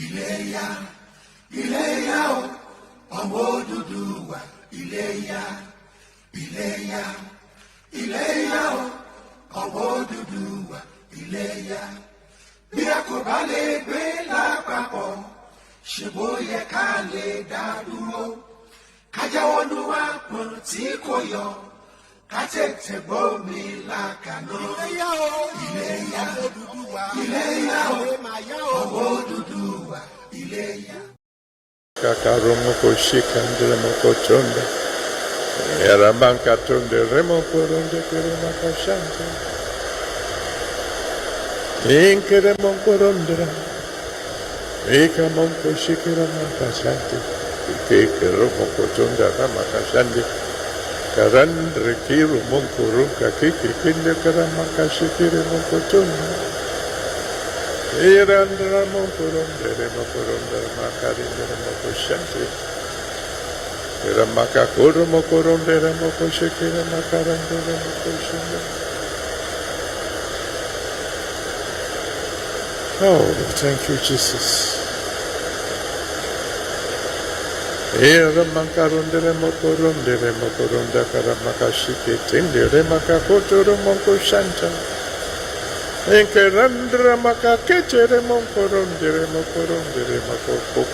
Iléyá, Iléyá o, ọmọ Odùduwà, Iléyá, Iléyá, Iléyá o, ọmọ Odùduwà, Iléyá. Bí a kò bá lè gbé lápapọ̀, ṣe bó yẹ ká lè dá dúró. Ká jáwọ́ nú àpọ̀n tí kò yọ, ká tètè gbómi lákàná. Iléyá o, Iléyá, Iléyá o, ọmọ Odùduwà, Iléyá. Kakaromoko shikandre moko chonde. Eramanka tonde remo poronde kerema kashante. Inkere monko rondra. Eka monko shikira makashante. Ike romoko tonda rama kashante. Karandre kiru monko runka kiki kinde karama kashikire monko tonda. Irandra monkoronde makarindra mokoshante. Ramakakuru mokoronde mokoshekira makarandra mokoshanda. Oh, thank you, Jesus. Ramakarundre mokoronda karamakashike tindere makakotoro mokoshanta. Enkerandra makakechere mokorondere makoko.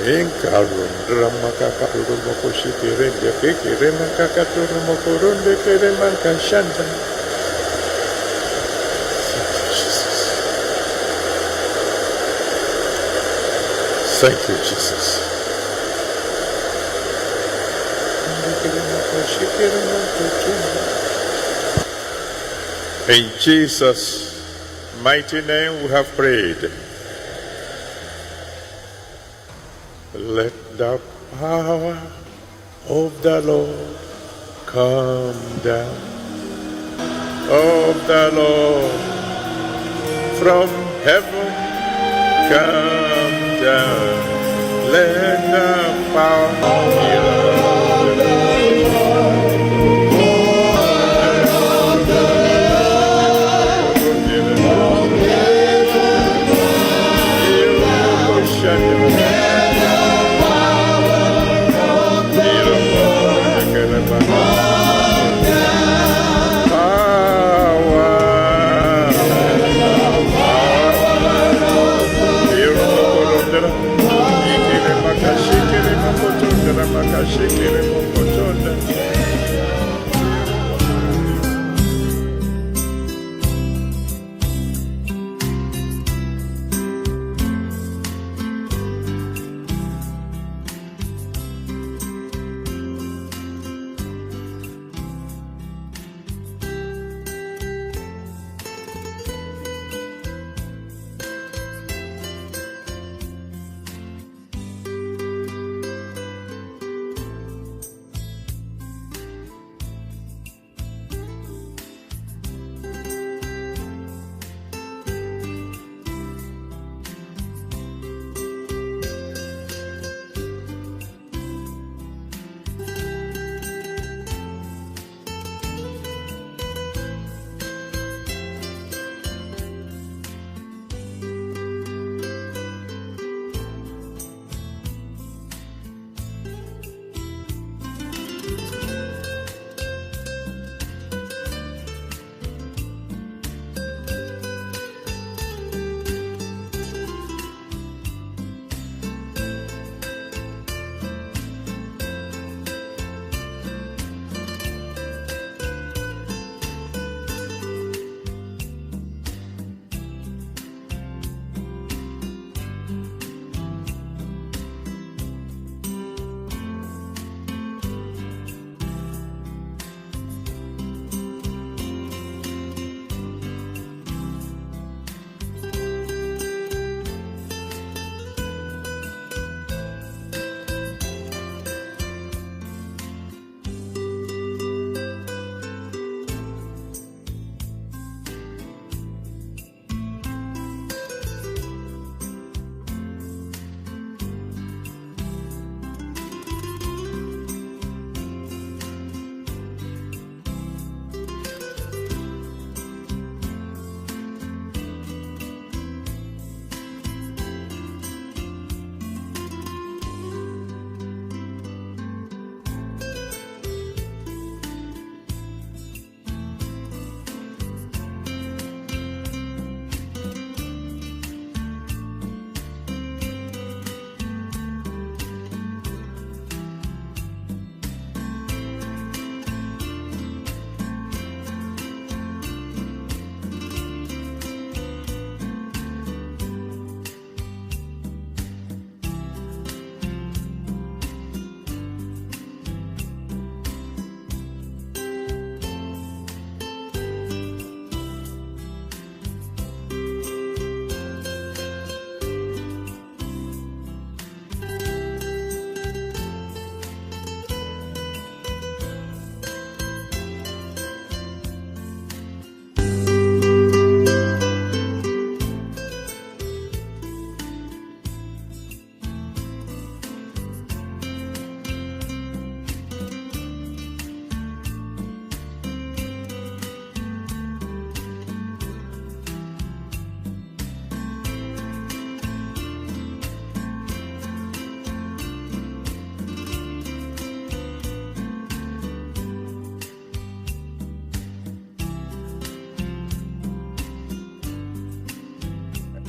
Enkarundra makakaturu mokoshikere kekere makakaturu mokoronde kere makashanta. Thank you, Jesus. In Jesus' mighty name we have prayed. Let the power of the Lord come down. Of the Lord from heaven come down. Let the power of the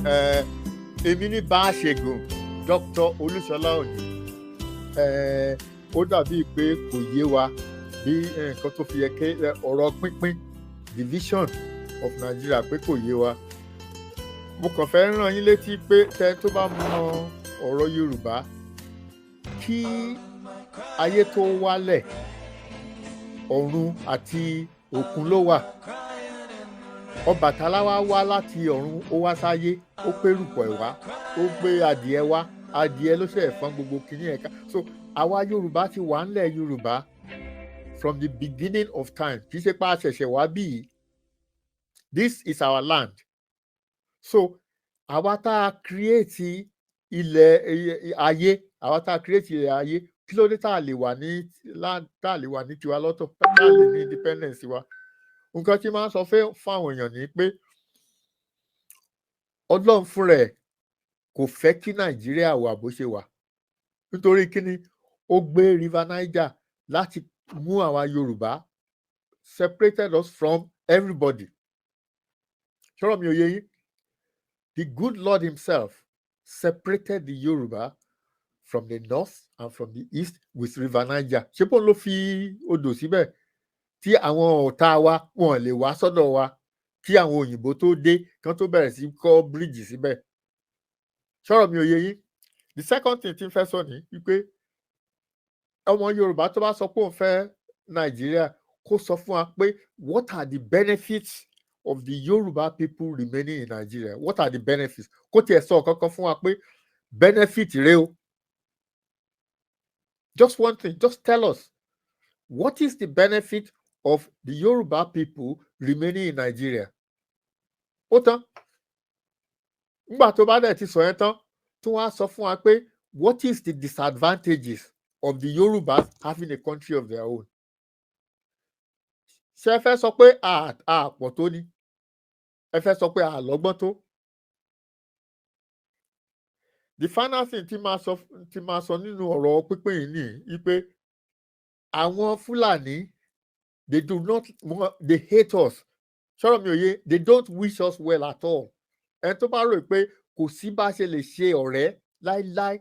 èmi ní bá a ṣègùn Dr. Olúṣọlá Òní ó dàbí pé kò yé wa bí nǹkan tó fi yẹ ké ọ̀rọ̀ pínpín division of Nigeria pé kò yé wa. Mo kàn fẹ́ rán yín létí pé tẹ́ tó bá mọ ọ̀rọ̀ Yorùbá kí ayé tó wálẹ̀ ọ̀run àti òkun ló wà. Ọbàtálá wá láti ọ̀run ó wá sáyé ó pérùpọ̀ ẹ̀ wá ó gbé adìẹ wá adìẹ ló ṣe fọ́n gbogbo kìíní ẹ̀ka. So àwa Yorùbá ti wà ńlẹ̀ Yorùbá from the beginning of time kì í ṣe pé a ṣẹ̀ṣẹ̀ wá bí yìí. This is our land. So àwa tá a create ilẹ̀ ayé àwa tá a create ilẹ̀ ayé kí ló dé tá a lè wà ní tiwa lọ́tọ̀ tá a lè ní independence wa. Nǹkan tí máa ń sọ fáwọn èèyàn ni pé Ọlọ́run fúnra ẹ̀ kò fẹ́ kí Nàìjíríà wà bó ṣe wà nítorí kíni ó gbé River Niger láti mú àwa Yorùbá separated us from everybody. Ṣọ́rọ̀ mi ò yé yín? The good Lord himself separated the Yoruba from the north and from the east with River Niger. Ṣé bóun ló fi odò síbẹ̀ tí àwọn ọ̀tá wa wọn lè wá sọ́dọ̀ wa kí àwọn òyìnbó tó dé kán tó bẹ̀rẹ̀ sí kọ́ bíríìjì síbẹ̀. Ṣọ́rọ̀ mi ò yé yín? The second thing tí n fẹ́ sọ ní wípé ọmọ Yorùbá tó bá sọ pé òun fẹ́ Nàìjíríà kó sọ fún wa pé what are the benefits of the Yoruba people remaining in Nigeria? What are the benefits? Kó tiẹ̀ sọ kankan fún wa pé benefit rèé o. Just one thing, just tell us what is the benefit of the Yoruba people remaining in Nigeria? Ó tán. Nígbà tó bá dẹ̀ ti sọ yẹn tán, tó wá sọ fún wa pé what is the disadvantages of the Yorubas having a country of their own? Ṣé ẹ fẹ́ sọ pé àpọ̀ tó ni? Ẹ fẹ́ sọ pé àlọ́gbọ́n tó? The final thing tí máa sọ nínú ọ̀rọ̀ pínpín yìí ni wípé àwọn Fúlàní they hate us. Ṣọ́rọ̀ mi ò yé, they don't wish us well at all. Ẹni tó bá rò pé kò sí bá ṣe lè ṣe ọ̀rẹ́ láíláí,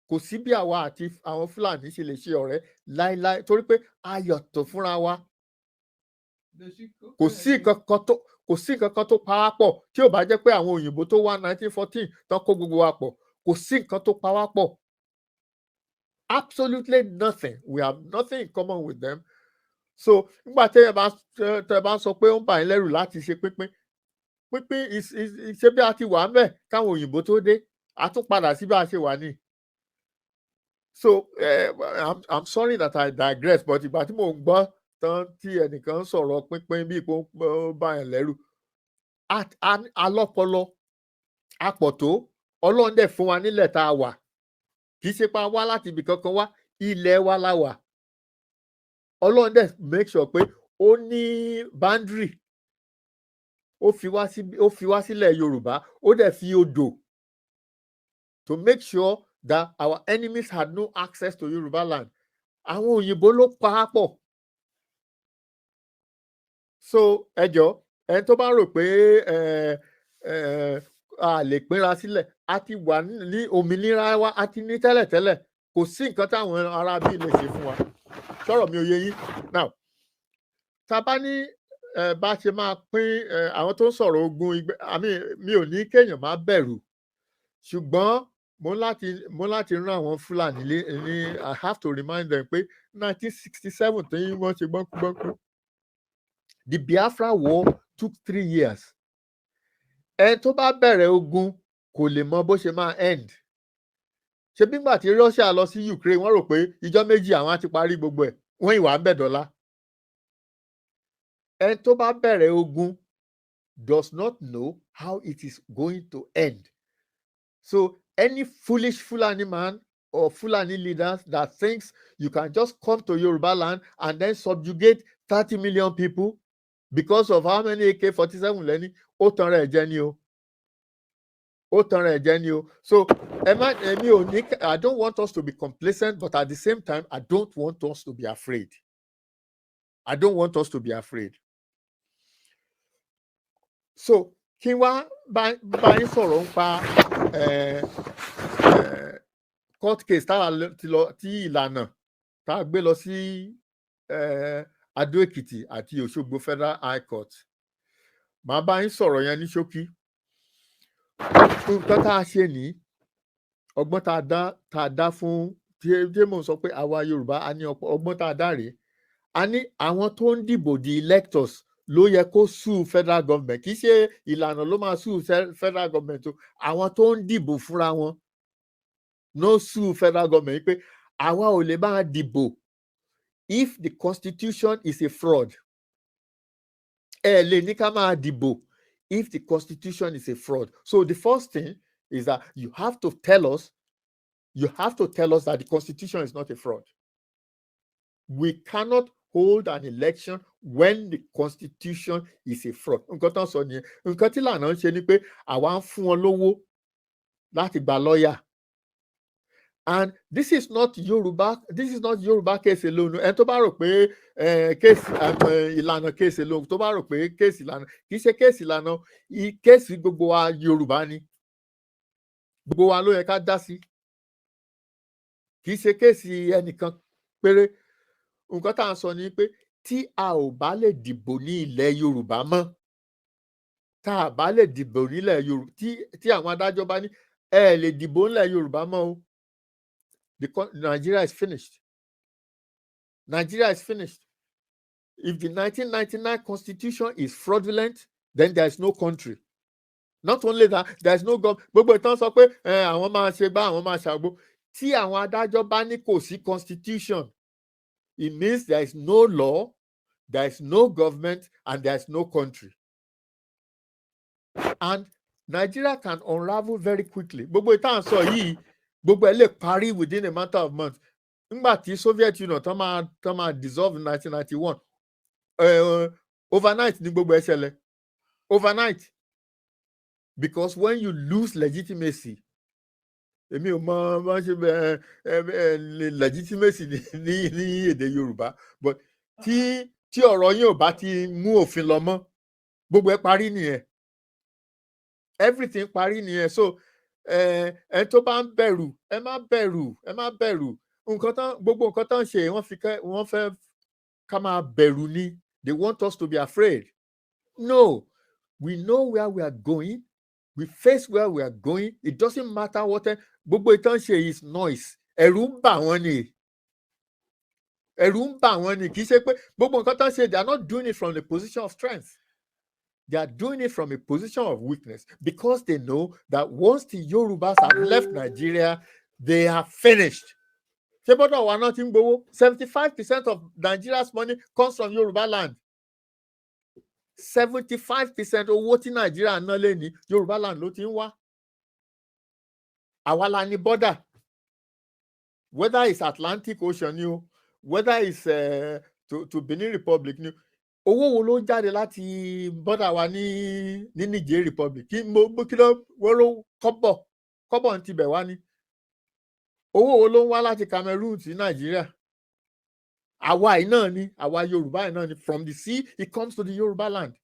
kò sí bí àwa àti àwọn Fúlàní ṣe lè ṣe ọ̀rẹ́ láíláí torí pé a yàtọ̀ fúnra wa. Kò sí nǹkan kan tó pa wá pọ̀ tí ò bá jẹ́ pé àwọn òyìnbó tó wá 1914 tán kó gbogbo wa pọ̀. Kò sí nǹkan tó pa wá pọ̀. Absolutely nothing. We have nothing in common with them. So nígbà tẹ́ bá sọ pé ó ń bà yín lẹ́rù láti ṣe pínpín ṣé bí a ti wà ńbẹ̀ káwọn òyìnbó tó dé a tún padà sí bí a ṣe wà ní. So I'm sorry that I digress, but ìgbà tí mò ń gbọ́ tán tí ẹnìkan sọ̀rọ̀ pínpín bí ipò bá yẹn lẹ́rù alọ́pọlọ apọ̀ tó Ọlọ́run dẹ̀ fún wa nílẹ̀ tá a wà kì í ṣe pa wá láti ibì kankan wá ilẹ̀ wa la wà. Ọlọ́run dẹ̀ make sure pé ó ní boundary ó fi wá sílẹ̀ Yorùbá ó dẹ̀ fi odò to make sure that our enemies had no access to Yoruba land. Àwọn òyìnbó ló pa á pọ̀. So ẹjọ́ ẹni tó bá rò pé a lè pínra sílẹ̀ a ti wà ní òmìnira wa a ti ní tẹ́lẹ̀tẹ́lẹ̀ kò sí nǹkan táwọn ará bí lè ṣe fún wa. Ṣọ́rọ̀ mi ò yé yín? Now tá a bá ní bá ṣe máa pín àwọn tó ń sọ̀rọ̀ ogun mi ò ní kéèyàn má bẹ̀rù ṣùgbọ́n mo láti rán àwọn Fúlàní ní I have to remind them pé 1967 tí wọ́n ṣe gbọ́nkúgbọ́nkú. The Biafra war took 3 years. Ẹni tó bá bẹ̀rẹ̀ ogun kò lè mọ bó ṣe máa end. Ṣé nígbà tí Russia lọ sí Ukraine wọ́n rò pé ìjọ́ méjì àwọn á ti parí gbogbo ẹ̀ wọ́n ìwà ń bẹ̀ dọ́là. Ẹni tó bá bẹ̀rẹ̀ ogun does not know how it is going to end. So any foolish Fulani man or Fulani leaders that thinks you can just come to Yoruba land and then subjugate 30 million people because of how many AK-47 lẹ́ni ó tan rẹ̀ jẹ ni o. Ó tan rẹ̀ jẹ ni o. So I don't want us to be complacent, but at the same time I don't want us to be afraid. I don't want us to be afraid. So kí wá bá yín sọ̀rọ̀ nípa court case tí ìlànà tá a gbé lọ sí Adó Èkìtì àti Òṣogbo Federal High Court. Màá bá yín sọ̀rọ̀ yẹn ní ṣókí. Nǹkan tá a ṣe ní ọgbọ́n tá a dá fún tí mò ń sọ pé àwa Yorùbá a ní ọgbọ́n tá a dá rèé. A ní àwọn tó ń dìbò di electors ló yẹ kó sue federal government, kì í ṣe ìlànà ló máa sue federal government o. Àwọn tó ń dìbò fúnra wọn no sue federal government pé àwa ò lè máa dìbò if the constitution is a fraud. Ẹ lè ní ká máa dìbò if the constitution is a fraud. So the first thing is that you have to tell us that the constitution is not a fraud. We cannot hold an election when the constitution is a fraud. Nǹkan tán sọ nìyẹn. Nǹkan tí lànà ń ṣe ni pé àwa ń fún wọn lówó láti gba lọ́ọ̀yà. And this is not Yoruba case alone. Ẹni tó bá rò pé ìlànà case alone, tó bá rò pé case ìlànà, kì í ṣe case ìlànà, case gbogbo wa Yorùbá ni. Gbogbo wa ló yẹ ká dá sí. Kì í ṣe case ẹnìkan péré. Nǹkan tá à ń sọ ni pé tí a ò bá lè dìbò ní ilẹ̀ Yorùbá mọ́, tá a bá lè dìbò nílẹ̀ Yorùbá, tí àwọn adájọ́ bá ní ẹ lè dìbò nílẹ̀ Yorùbá mọ́ o, Nigeria is finished. Nigeria is finished. If the 1999 constitution is fraudulent, then there is no country. Not only that, there is no government. Gbogbo ìtàn sọ pé àwọn máa ṣe gbá, àwọn máa ṣàgbo. Tí àwọn adájọ́ bá ní kò sí constitution, it means there is no law, there is no government, and there is no country. And Nigeria can unravel very quickly. Gbogbo ìtàn sọ yìí, gbogbo ẹ lè parí within a matter of months. Nígbà tí Soviet Union tán máa dissolve in 1991, overnight ni gbogbo ẹ ṣẹlẹ̀. Overnight. Because when you lose legitimacy, èmi ò mọ bá ṣe legitimacy ní èdè Yorùbá, but tí ọ̀rọ̀ yín ò bá ti mú òfin lọ mọ́, gbogbo ẹ parí nìyẹn. Everything parí nìyẹn. So ẹ tó bá ń bẹ̀rù, ẹ má bẹ̀rù. Gbogbo nǹkan tán ṣe, wọ́n fẹ́ ká máa bẹ̀rù ni. They want us to be afraid. No, we know where we are going. We face where we are going. It doesn't matter what. Gbogbo ìtàn ṣe is noise. Ẹ̀rù ń bà wọ́n ni. Kì í ṣe pé gbogbo nǹkan tán ṣe, they are not doing it from the position of strength. They are doing it from a position of weakness because they know that once the Yorubas have left Nigeria, they are finished. Ṣé bọ́dọ̀ wa náà ti ń gbowó? 75% of Nigeria's money comes from Yoruba land. 75% owó tí Nigeria ná lé ní Yoruba land ló ti ń wá. Àwa la ní border. Whether it's Atlantic Ocean ni o, whether it's to Benin Republic ni o. Owó wo ló ń jáde láti border wa ní Niger Republic? Kí ló wọ́rọ́ kọ́bọ̀ ń tibẹ̀ wá ní? Owó wo ló ń wá láti Cameroon sí Nigeria? Àwa yìí náà ni, àwa Yorùbá yìí náà ni. From the sea, it comes to the Yoruba land.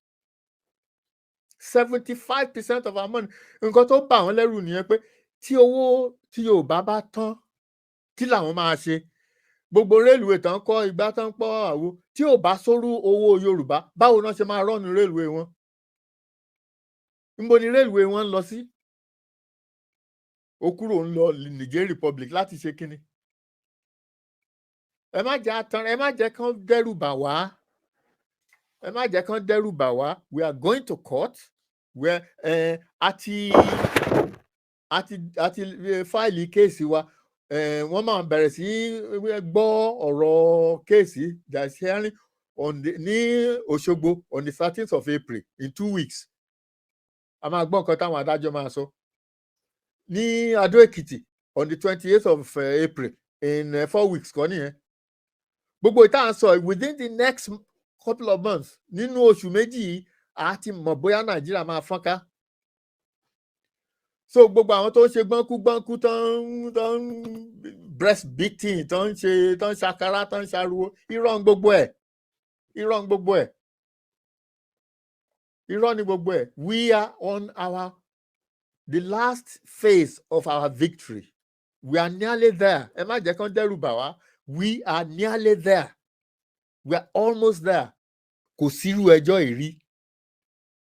75% of our money. Nǹkan tó bà wọ́n lẹ́rù nìyẹn pé tí owó tí Yorùbá bá tán, kí làwọn máa ṣe? Gbogbo rélùwé tán kọ́, ìgbà tán pọ̀ àwo. Tí ò bá sórú owó Yorùbá, báwo náà ṣe máa rọ́ọ̀nù rélùwé wọn? Níbo ni rélùwé wọn ń lọ sí? Ó kúrò ń lọ Niger Republic láti ṣe kíni? Ẹ má jẹ́ kán dẹ́rù bà wá. We are going to court where àti fáìlì kéèsì wa. Wọ́n máa bẹ̀rẹ̀ sí gbọ́ ọ̀rọ̀ kéèsì that's hearing ní Òṣogbo on the 13th of April in 2 weeks. A máa gbọ́ nǹkan táwọn adájọ́ máa sọ. Ní Adó Èkìtì on the 28th of April in 4 weeks kọ́ nìyẹn. Gbogbo ìta ń sọ within the next couple of months, nínú oṣù méjì yìí, a ti mọ̀ bóyá Nàìjíríà máa fọ́nká. So gbogbo àwọn tó ń ṣe gbọ́nkú tó ń breast beating, tó ń ṣàkárá, tó ń ṣàrúwó, irọ́ gbogbo ẹ̀. irọ́ ni gbogbo ẹ̀. We are on the last phase of our victory. We are nearly there. Ẹ má jẹ́ kán dẹ́rù bà wá. We are nearly there. We are almost there. Kò sírú ẹjọ́ ìrí.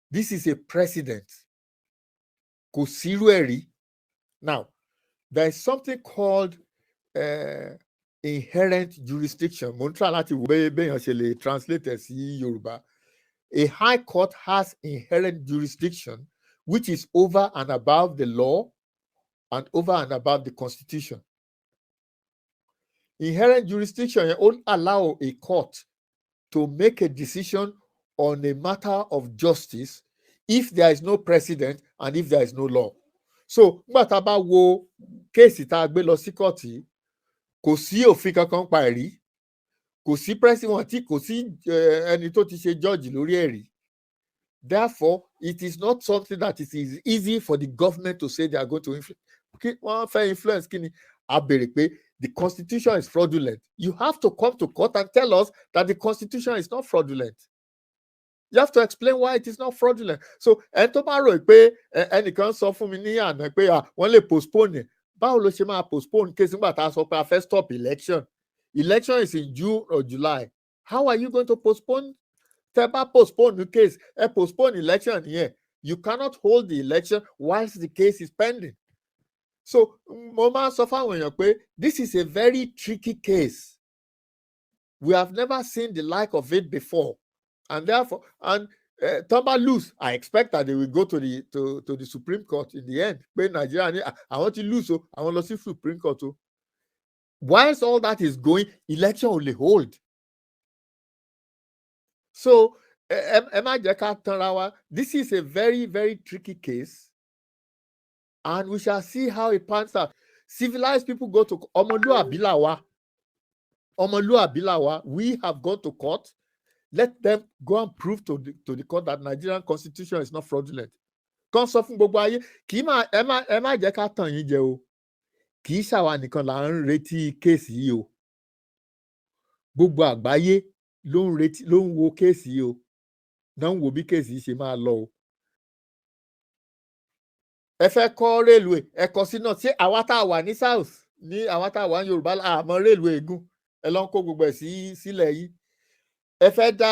This is a precedent. Kò sírú ẹ̀rí. Now, there is something called inherent jurisdiction. Mo ń try láti wo béèyàn ṣe lè translate ẹ̀ sí Yorùbá. A high court has inherent jurisdiction which is over and above the law and over and above the constitution. Inherent jurisdiction won't allow a court to make a decision on a matter of justice if there is no precedent and if there is no law. So, nígbà tá a bá wo kéèsì tá a gbé lọ sí kóòtù, kò sí òfin kankan pa ẹ̀rí, kò sí precedent, kò sí ẹni tó ti ṣe judge lórí ẹ̀rí. Therefore, it is not something that it is easy for the government to say they are going to influence. Wọ́n fẹ́ influence kí ni? A béèrè pé the constitution is fraudulent. You have to come to court and tell us that the constitution is not fraudulent. You have to explain why it is not fraudulent. So, ẹni tó bá rò pé ẹnìkan sọ fún mi ní àná pé wọ́n lè postpone ẹ̀. Báwo ló ṣe máa postpone case nígbà tá a sọ pé a fẹ́ stop election? Election is in June or July. How are you going to postpone? Tẹ́ bá postpone the case, postpone election here. You cannot hold the election whilst the case is pending. So, mo máa sọ fáwọn èèyàn pé this is a very tricky case. We have never seen the like of it before. And therefore, Tamba lose, I expect that they will go to the Supreme Court in the end. Pé Nigeria, I want to lose, so I want to see Supreme Court. So, whilst all that is going, election will hold. So, this is a very, very tricky case. And we shall see how it pans out. Civilized people go to Luabi. We have gone to court. Let them go and prove to the court that Nigerian constitution is not fraudulent. Kan sọ fún gbogbo ayé, kì í ẹ má jẹ́ ká tàn yín jẹ o. Kì í ṣàwa nìkan là ń retí kéèsì yìí o. Gbogbo àgbáyé ló ń wo kéèsì yìí o. Náà ń wo bí kéèsì yìí ṣe máa lọ o. Ẹ fẹ́ kọ́ railway, ẹ kọ́ sí náà. Ṣé àwa tá a wà ní south ní àwa tá a wà ní Yorùbá àmọ́ railway gùn? Ẹ lọ ń kó gbogbo ẹ̀ sílẹ̀ yìí. Ẹ fẹ́ dá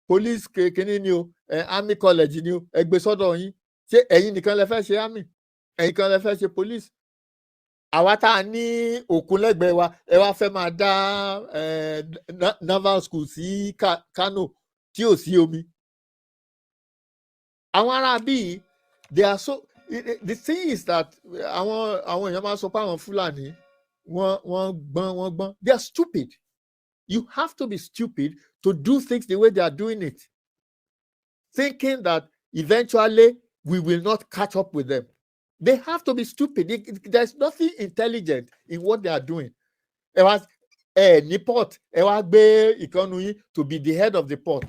police kìíní ni o, army college ni o, ẹ gbé sọ́dọ̀ yín. Ṣé ẹ̀yin nìkan lẹ fẹ́ ṣe army? Ẹ̀yin kan lẹ fẹ́ ṣe police? Àwa tá a ní òkun lẹ́gbẹ̀ẹ́ wa, ẹ wá fẹ́ máa dá naval school sí Kano tí ò sí omi. Àwọn ará bíi they are so the thing is that àwọn èèyàn máa sọ pé àwọn Fúlàní wọ́n gbọ́n. They are stupid. You have to be stupid to do things the way they are doing it, thinking that eventually we will not catch up with them. They have to be stupid. There's nothing intelligent in what they are doing. Ẹ wá ní port, ẹ wá gbé ìkànnì yín to be the head of the port.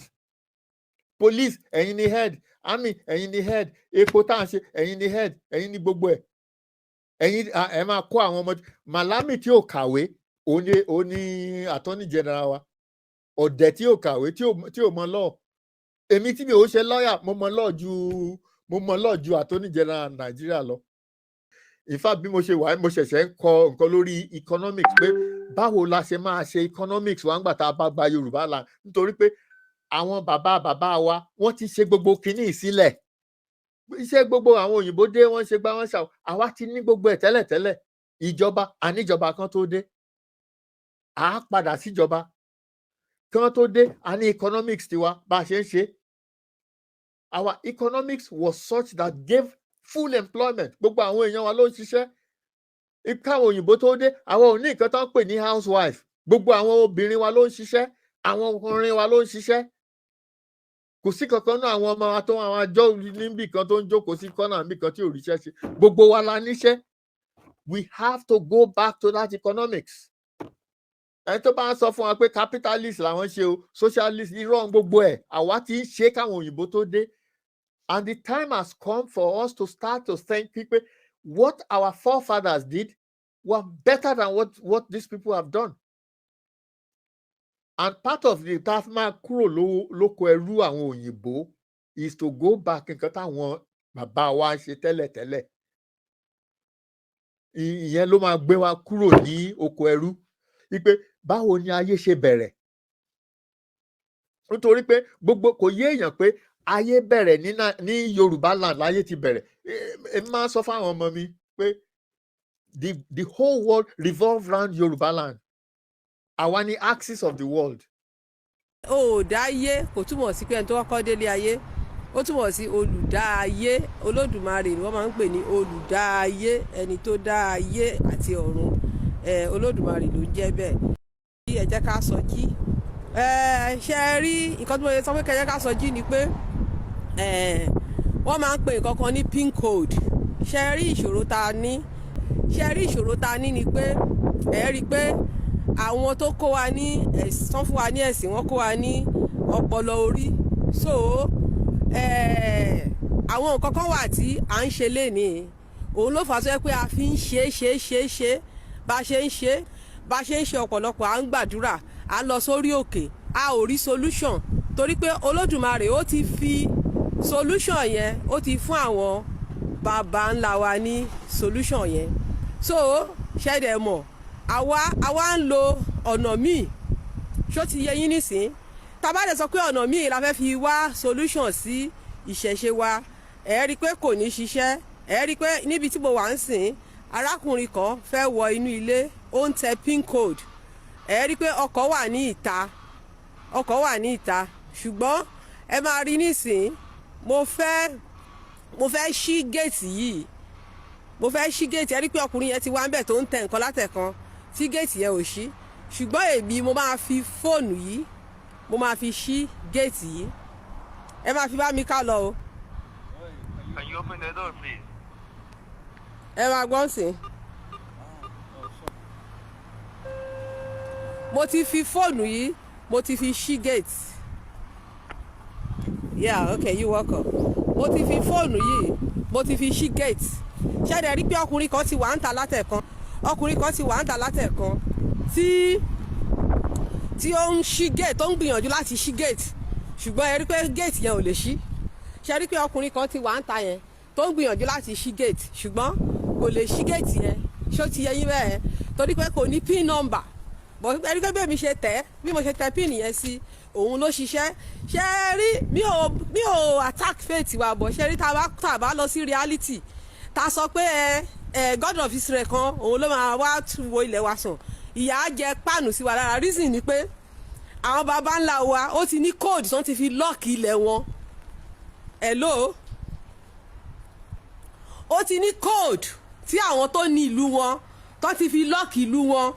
Police, ẹ̀yin ni head. Army, ẹ̀yin ni head. Epo tá à ń ṣe, ẹ̀yin ni head. Ẹ̀yin ni gbogbo ẹ̀. Ẹ̀yin ẹ máa kó àwọn ọmọ. Malami tí ò kàwé, ó ní attorney general wa. Ọ̀dẹ̀ tí ò kàwé, tí ò mọ law. Èmi tí mi ò ṣe lawyer, mo mọ law ju attorney general Nigeria lọ. In fact, bí mo ṣe wà, mo ṣẹ̀ṣẹ̀ ń kọ nǹkan lórí economics pé báwo la ṣe máa ṣe economics wa ńgbà tá a bá gba Yorùbá là, nítorí pé àwọn bàbá wa wọ́n ti ṣe gbogbo kinní sílẹ̀. Iṣẹ́ gbogbo àwọn òyìnbó dé, wọ́n ṣe gbá wọn ṣàwọ̀. Àwa ti ní gbogbo ẹ̀ tẹ́lẹ̀tẹ́lẹ̀. Ìjọba, àníjọba kan tó dé. À á padà síjọba. Kan tó dé, a ní economics tiwa bá a ṣe ń ṣe. Our economics was such that gave full employment. Gbogbo àwọn èèyàn wa ló ń ṣiṣẹ́. Káwọn òyìnbó tó dé, àwọn ò ní nǹkan tó ń pè ní housewife. Gbogbo àwọn obìnrin wa ló ń ṣiṣẹ́. Àwọn ọkùnrin wa ló ń ṣiṣẹ́. Kò sí kankan náà àwọn ọmọ wa tó àwọn àjọ níbì kan tó ń jókòó sí kọ́nà níbì kan tí ò ríṣẹ́ ṣe. Gbogbo wa la níṣẹ́. We have to go back to that economics. Ẹni tó bá ń sọ fún wa pé capitalist làwọn ṣe o, socialist, irọ́ gbogbo ẹ̀. Àwa ti ń ṣe káwọn òyìnbó tó dé. And the time has come for us to start to think people, what our forefathers did were better than what these people have done. And part of the task máa kúrò lóko ẹrú àwọn òyìnbó is to go back nǹkan táwọn bàbá wa ń ṣe tẹ́lẹ̀tẹ́lẹ̀. Ìyẹn ló máa gbé wa kúrò ní oko ẹrú wípé báwo ni ayé ṣe bẹ̀rẹ̀. Nítorí pé gbogbo kò yé èèyàn pé ayé bẹ̀rẹ̀ ní Yorùbá land láyé ti bẹ̀rẹ̀. Èmi máa ń sọ fáwọn ọmọ mi pé the whole world revolve round Yorùbá land. Àwa ni axis of the world. Ó dá ayé kò túmọ̀ sí pé ẹni tó kọ́kọ́ délé ayé, ó túmọ̀ sí olùdá ayé. Olódùmarè ni wọ́n máa ń pè ní olùdá ayé, ẹni tó dá ayé àti ọ̀run. Olódùmarè ló ń jẹ́ bẹ́ẹ̀. Ẹ jẹ́ ká sọ jí. Ṣe rí nǹkan tí mo sọ pé kẹ́ jẹ́ ká sọ jí ni pé wọ́n máa ń pè nǹkan kan ní pin code. Ṣe rí ìṣòro ta ní ni pé ẹ rí i pé àwọn tó kó wa ní ẹ̀sán fún wa ní ẹ̀sìn, wọ́n kó wa ní ọpọlọ orí. So àwọn nǹkan kan wà tí à ń ṣe lénìí, òun ló fà á tó yẹ pé a fi ń ṣe bá ṣe ń ṣe ọ̀pọ̀lọpọ̀ à ń gbàdúrà, à ń lọ sórí òkè, a ò rí solution torí pé Olódùmarè ó ti fi solution yẹn, ó ti fún àwọn bàbá ńlá wa ní solution yẹn. So ṣẹ́dẹ̀ mọ̀ àwa ń lo ọ̀nà míì, ṣó ti yẹ yín nísìn. Tá bá dẹ̀ sọ pé ọ̀nà míì la fẹ́ fi wá solution sí ìṣẹ̀ṣe wa, ẹ rí i pé kò ní ṣiṣẹ́. Ẹ rí i pé níbi tí mo wà ń sìn, arákùnrin kan fẹ́ wọ inú ilé, ó ń tẹ pin code. Ẹ rí i pé ọkọ̀ wà ní ìta, ṣùgbọ́n ẹ máa rí nísìn, mo fẹ́ ṣí géètì yìí, ẹ rí i pé ọkùnrin yẹn ti wá ń bẹ̀ tó ń tẹ nǹkan látẹ̀kan tí géètì yẹn ò ṣí, ṣùgbọ́n èmi mo máa fi fóònù yìí, mo máa fi ṣí géètì yìí. Ẹ máa fi bá mi ká lọ o. Can you open the door, please? Ẹ máa gbọ́n sí. Mo ti fi fóònù yìí, mo ti fi ṣí gate. Yeah, okay, you welcome. Mo ti fi fóònù yìí, mo ti fi ṣí gate. Ṣé ẹ rí pé ọkùnrin kan ti wà ń ta látẹ̀kan tí ó ń ṣí gate, tó ń gbìyànjú láti ṣí gate, ṣùgbọ́n ẹ rí pé gate yẹn ò lè ṣí. Ṣé rí pé ọkùnrin kan ti wà ń ta yẹn tó ń gbìyànjú láti ṣí gate, ṣùgbọ́n kò lè ṣí gate yẹn. Ṣó ti yẹ yín bẹ́ẹ̀? Torí pé kò ní pin number. Bọ̀ ẹ rí pé bí mo ṣe tẹ pin yẹn sí, òun ló ṣiṣẹ́. Ṣé rí mi ò attack faith wa, bọ̀ ṣé rí tá bá lọ sí reality, tá sọ pé God of Israel kan òun ló máa wá wo ilẹ̀ wa sàn, ìyà jẹ páànù sí wa lára. Reason ni pé àwọn baba ńlá wa ó ti ní code tó ti fi lock ilẹ̀ wọn. Hello, ó ti ní code tí àwọn tó ní ìlú wọn tó ti fi lock ìlú wọn.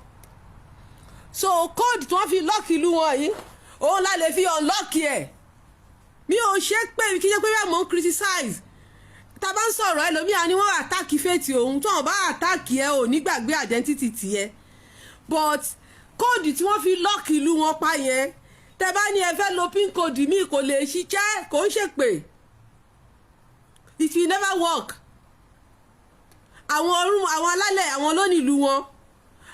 So code tó fi lock ìlú wọn yìí, òun la lè fi unlock ẹ̀. Mi ò ṣe pé kí ṣe pé bẹ́ẹ̀ mò ń criticize. Tá bá ń sọ̀rọ̀ ẹlòmíà ni wọ́n attack faith òun, tó wọ́n bá attack ẹ ò ní gbàgbé identity tiẹ̀. But code tí wọ́n fi lock ìlú wọn pa yẹn, tẹ́ bá ní ẹ fẹ́ lo pin code mi kò lè ṣiṣẹ́, kò ń ṣe pé it will never work. Àwọn alálẹ̀, àwọn ló ní ìlú wọn,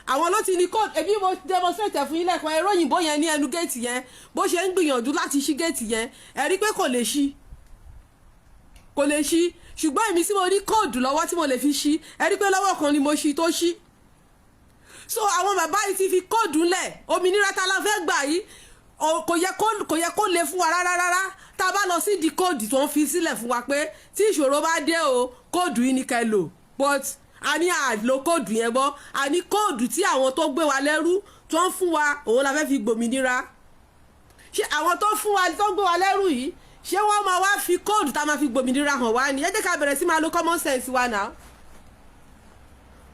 àwọn ló ti ní code. Ẹbí mo demonstrate fún yín lẹ́kọ̀ọ́, ẹ̀rọ òyìnbó yẹn ní ẹnu géètì yẹn bó ṣe ń gbìyànjú láti ṣí géètì yẹn, ẹ rí pé kò lè ṣí. Ṣùgbọ́n èmi tí mo ní code lọ́wọ́ tí mo lè fi ṣí, ẹ rí pé lọ́wọ́ kan ni mo ṣí tó ṣí. So àwọn bàbá yìí ti fi code ńlẹ̀, òmìnira tá la fẹ́ gbà yìí kò yẹ kó lè fún wa rárá. Tá a bá lọ sí di code tó ń fi sílẹ̀ fún wa pé tí ìṣòro bá dé o, code yìí ni kẹ́ lò. But a ní àlò code yẹn gbọ́, a ní code tí àwọn tó gbé wa lẹ́rú tó ń fún wa, òun la fẹ́ fi gbòmìnira. Ṣé àwọn tó fún wa tó gbé wa lẹ́rú yìí, ṣé wọ́n máa wá fi code tá a máa fi gbòmìnira hàn wá ni? Ẹ jẹ́ ká bẹ̀rẹ̀ sí máa lo common sense wa náà.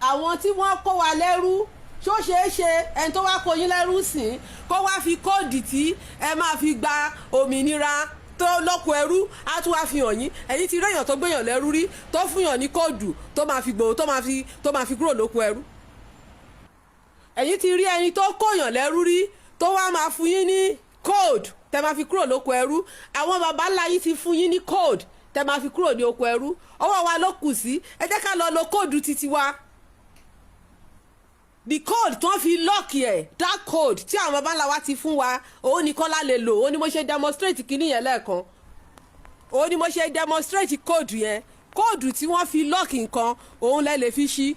Àwọn tí wọ́n kó wa lẹ́rú, ṣó ṣeé ṣe ẹni tó wá kó yín lẹ́rú sìn kó wá fi code tí ẹ máa fi gba òmìnira tó lọ́kọ ẹrú, á tún wá fi hàn yín. Ẹ̀yin ti rí èèyàn tó gbéyàn lẹ́rú rí tó fún yàn ní kóòdù tó máa fi gbòó tó máa fi kúrò lóko ẹrú. Ẹ̀yin ti rí ẹni tó kóyàn lẹ́rú rí tó wá máa fún yín ní kóòdù tẹ́ máa fi kúrò lóko ẹrú. Àwọn baba ńlá yín ti fún yín ní kóòdù tẹ́ máa fi kúrò ní oko ẹrú. Ọwọ́ wa ló kù sí, ẹ jẹ́ ká lọ lo kóòdù titi wa. The code tó ń fi lọ́ọ̀kì ẹ̀, that code tí àwọn baba ńlá wa ti fún wa, òun nìkan la lè lò. Òun ni mo ṣe demonstrate kíní yẹn lẹ́ẹ̀kan. òun ni mo ṣe demonstrate kóòdù yẹn, kóòdù tí wọ́n fi lọ́ọ̀kì nǹkan òun lẹ lè fi ṣí.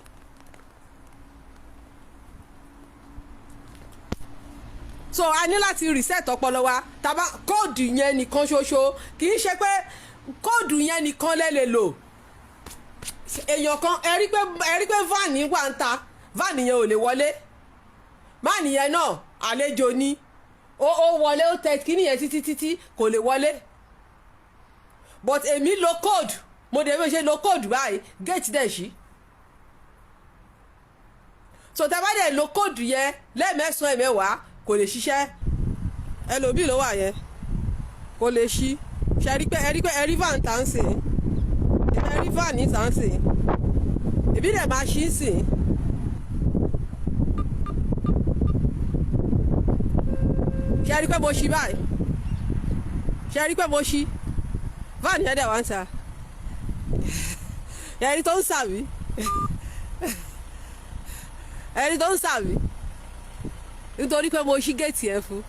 So a ní láti reset ọpọlọ wa tàbá kóòdù yẹn nìkan ṣoṣo, kì í ṣe pé kóòdù yẹn nìkan lẹ lè lò. Èèyàn kan ẹ rí pé van wà ń ta, van yẹn ò lè wọlé, van yẹn náà àlejò ni ó wọlé, ó tẹ kíní yẹn títí kò lè wọlé, but èmi lo code, mo dẹ̀ bí ṣe lo code báyìí gate dẹ̀ ṣí. So tẹ́ bá dẹ̀ lo code yẹn lẹ́ẹ̀mẹ́sàn-án ẹ̀mẹ́wàá kò lè ṣiṣẹ́. ẹlòmíì ló wà yẹn kò lè ṣí. ṣe ẹ rí pé ẹ rí van tá ń sìn, ẹ rí van ní tá ń sìn, èbí dẹ̀ máa ṣí ń sìn. ṣe ẹ rí pé mo ṣí báyìí, ṣe ẹ rí pé mo ṣí van yẹn dẹ̀ wá ń ta. ẹni tó ń sàbí ẹni tó ń sàbí nítorí pé mo ṣí géètì ẹ fún.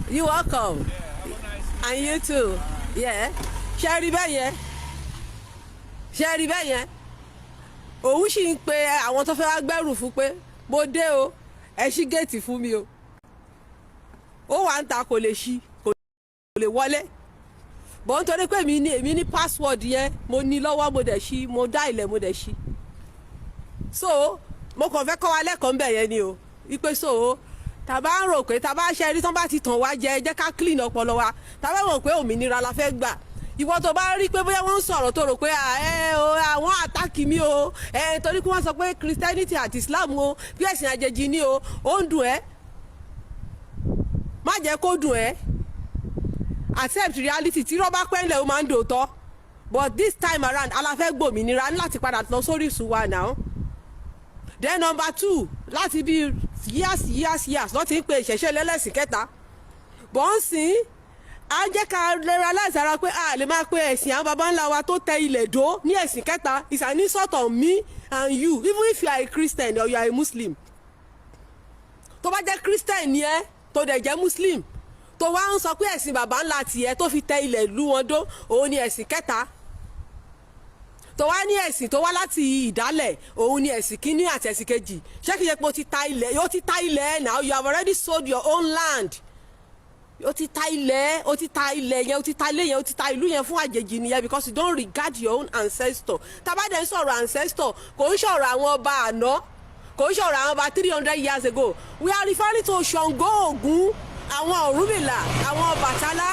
You welcome. And you too. Yeah. ṣe rí bẹ́ẹ̀ yẹn, ṣe rí bẹ́ẹ̀ yẹn, òun sì ń pe àwọn tó fẹ́ wá gbẹ́rù fún pé mo dé o, ẹ ṣí géètì fún mi o. Ó wà ń ta kò lè ṣí, kò lè wọlé. Bọ́n nítorí pé èmi ní password yẹn mo ní lọ́wọ́, mo dẹ̀ ṣí, mo dá ilẹ̀ mo dẹ̀ ṣí. So mo kàn fẹ́ kọ́ wa lẹ́kọ̀ọ́ ńbẹ̀ yẹn ni o, wípé so tàbá ń rò pé tàbá ṣe rí tán bá ti tàn wá jẹ jẹ́ ká clean ọpọlọ wa, tàbá rò pé òmìnira la fẹ́ gbà. Ìwọ tó bá rí pé bóyá wọ́n ń sọ̀rọ̀ tó rò pé àwọn àtàkì mi o, torí pé wọ́n sọ pé Christianity àti Islam o bí ẹ̀sìn àjèjì ni o, ó ń dùn ẹ́, má jẹ́ kó dùn ẹ́. Accept reality, tí rọ́bà pẹ́ńlẹ̀ ó máa ń dòótọ́, but this time around aláfẹ́ gbòmìnira ní láti padà lọ sórí ìsùn wa náà. Then number 2, láti bí years lọ́ ti ń pe ìṣẹ̀ṣẹ̀ lẹ́lẹ́sìn kẹta, bọ́ǹsìn á jẹ́ ká realize ara pé a lè máa pe ẹ̀sìn àwọn baba ńlá wa tó tẹ ilẹ̀ dó ní ẹ̀sìn kẹta. It's an insult on me and you, even if you are a Christian or you are a Muslim. Tó bá jẹ́ Christian ni ẹ́ tó dẹ̀ jẹ́ Muslim, tó wá ń sọ pé ẹ̀sìn baba ńlá tiẹ̀ tó fi tẹ ilẹ̀ ìlú wọn dó òun ni ẹ̀sìn kẹta, tó wá ní ẹ̀sìn tó wá láti ìdálẹ̀ òun ni ẹ̀sìn kínní àti ẹ̀sìn kejì. Ṣé kìí ṣe pé o ti ta ilẹ̀, yóò ti ta ilẹ̀ now, you have already sold your own land. O ti ta ilẹ̀, o ti ta ilẹ̀ yẹn, o ti ta ilé yẹn, o ti ta ìlú yẹn fún àjèjì nìyẹn, because you don't regard your own ancestor. Tàbádẹ́ ń sọ̀rọ̀ ancestor, kò ń sọ̀rọ̀ àwọn ọba àná, kò ń sọ̀rọ̀ àwọn ọba 300 years ago. We are referring to Ṣàngó, Ògún, àwọn Ọ̀rúnmìlà, àwọn Ọbàtálá,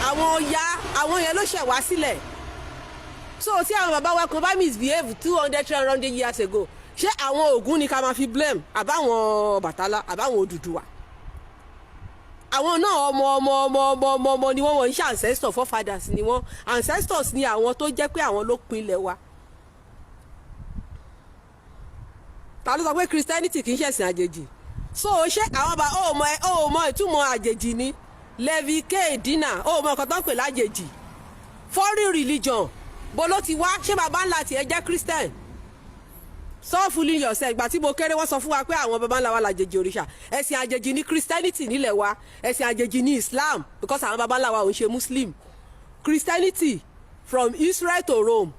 àwọn Ọya, àwọn yẹn ló ṣẹ̀ wá sílẹ̀. So tí àwọn bàbá wa kan bá misbehave 200-300 years ago, ṣé àwọn Ògún ni ká máa fi blame àbáwọn Ọbàtálá àbáwọn Odùduwà? Àwọn náà ọmọ ni wọ́n ń ṣe ancestor, forefathers ni wọ́n. Ancestors ni àwọn tó jẹ́ pé àwọn ló pinlẹ̀ wa. Ta ló sọ pé Christianity kì í ṣẹ̀sìn àjèjì? So ṣé àwọn bá ó mọ ìtumọ̀ àjèjì ni? Levi K dina ó mọ nǹkan tó ń pè lájèjì. Foreign religion bó ló ti wá? Ṣé bàbá ńlá tiẹ̀ jẹ́ Christian? Stop fooling yourself. Ìgbà tí mo kéré wọ́n sọ fún wa pé àwọn baba ńlá wa làjèjì òrìṣà. Ẹ̀sìn àjèjì ní Christianity nílẹ̀ wa, ẹ̀sìn àjèjì ní Islam, because àwọn baba ńlá wa ò ń ṣe Muslim. Christianity from Israel to Rome,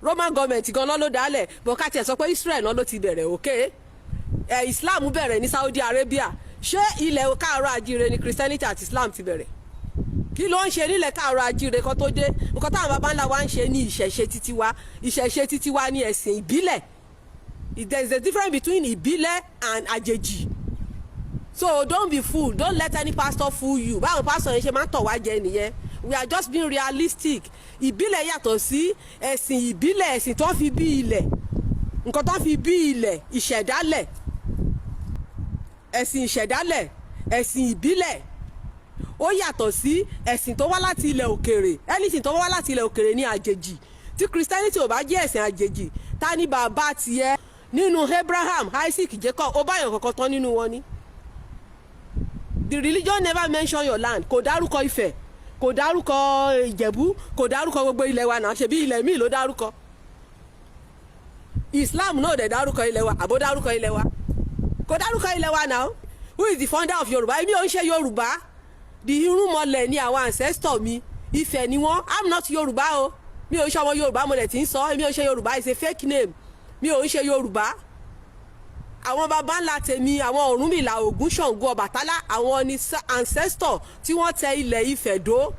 Roman government gan ló dálẹ̀, but ká tiẹ̀ sọ pé Israel náà ló ti bẹ̀rẹ̀, okay? Islam bẹ̀rẹ̀ ní Saudi Arabia. Ṣé ilẹ̀ káàárọ̀ àjíire ni Christianity àti Islam ti bẹ̀rẹ̀? Kí ló ń ṣe nílẹ̀ káàárọ̀ àjíire kan tó dé? Nǹkan táwọn baba ńlá wa ń ṣe ní ìṣẹ̀ṣe títí wa. Ìṣẹ̀ṣe títí wa ní ẹ̀sìn ìbílẹ̀. There is a difference between ìbílẹ̀ and àjèjì. So don't be fooled, don't let any pastor fool you. Báwọn pastor yẹn ṣe máa ń tọ̀ wá jẹ nìyẹn. We are just being realistic. Ìbílẹ̀ yàtọ̀ sí ẹ̀sìn ìbílẹ̀, ẹ̀sìn tó fi bí ilẹ̀, nǹkan tó fi bí ilẹ̀, ìṣẹ̀dálẹ̀, ẹ̀sìn ìṣẹ̀dálẹ̀, ẹ̀sìn ìbílẹ̀. Ó yàtọ̀ sí ẹ̀sìn tó wá láti ilẹ̀ òkèrè. Anything tó wá láti ilẹ̀ òkèrè ní àjèjì. Tí Christianity ò bá jẹ́ ẹ̀sìn àjèjì, ta ni bàbá tiẹ̀ nínú Abraham, Isaac, Jacob? Ó bá yàn kankan tán nínú wọn ni. The religion never mention your land. Kò dárúkọ Ifẹ̀, kò dárúkọ Ìjẹ̀bú, kò dárúkọ gbogbo ilẹ̀ wa náà, ṣebí ilẹ̀ míì ló dárúkọ. Islam náà dẹ̀ dárúkọ ilẹ̀ wa àbó dárúkọ ilẹ̀ wa kò dárúkọ ilẹ̀ wa now. Who is the founder of Yorùbá? Èmi ò ń ṣe Yorùbá. The irúnmọlẹ̀ ni àwọn ancestor mi. Ifẹ̀ ni wọ́n. I'm not Yorùbá o. Mi ò ń ṣe ọmọ Yorùbá mo dẹ̀ ti ń sọ. Èmi ò ń ṣe Yorùbá. It's a fake name. Mi ò ń ṣe Yorùbá. Àwọn baba ńlá tèmi, àwọn Ọ̀rúnmìlà, Ògún, Ṣàngó, Ọbàtálá, àwọn ni ancestor tí wọ́n tẹ ilẹ̀ Ifẹ̀ dó.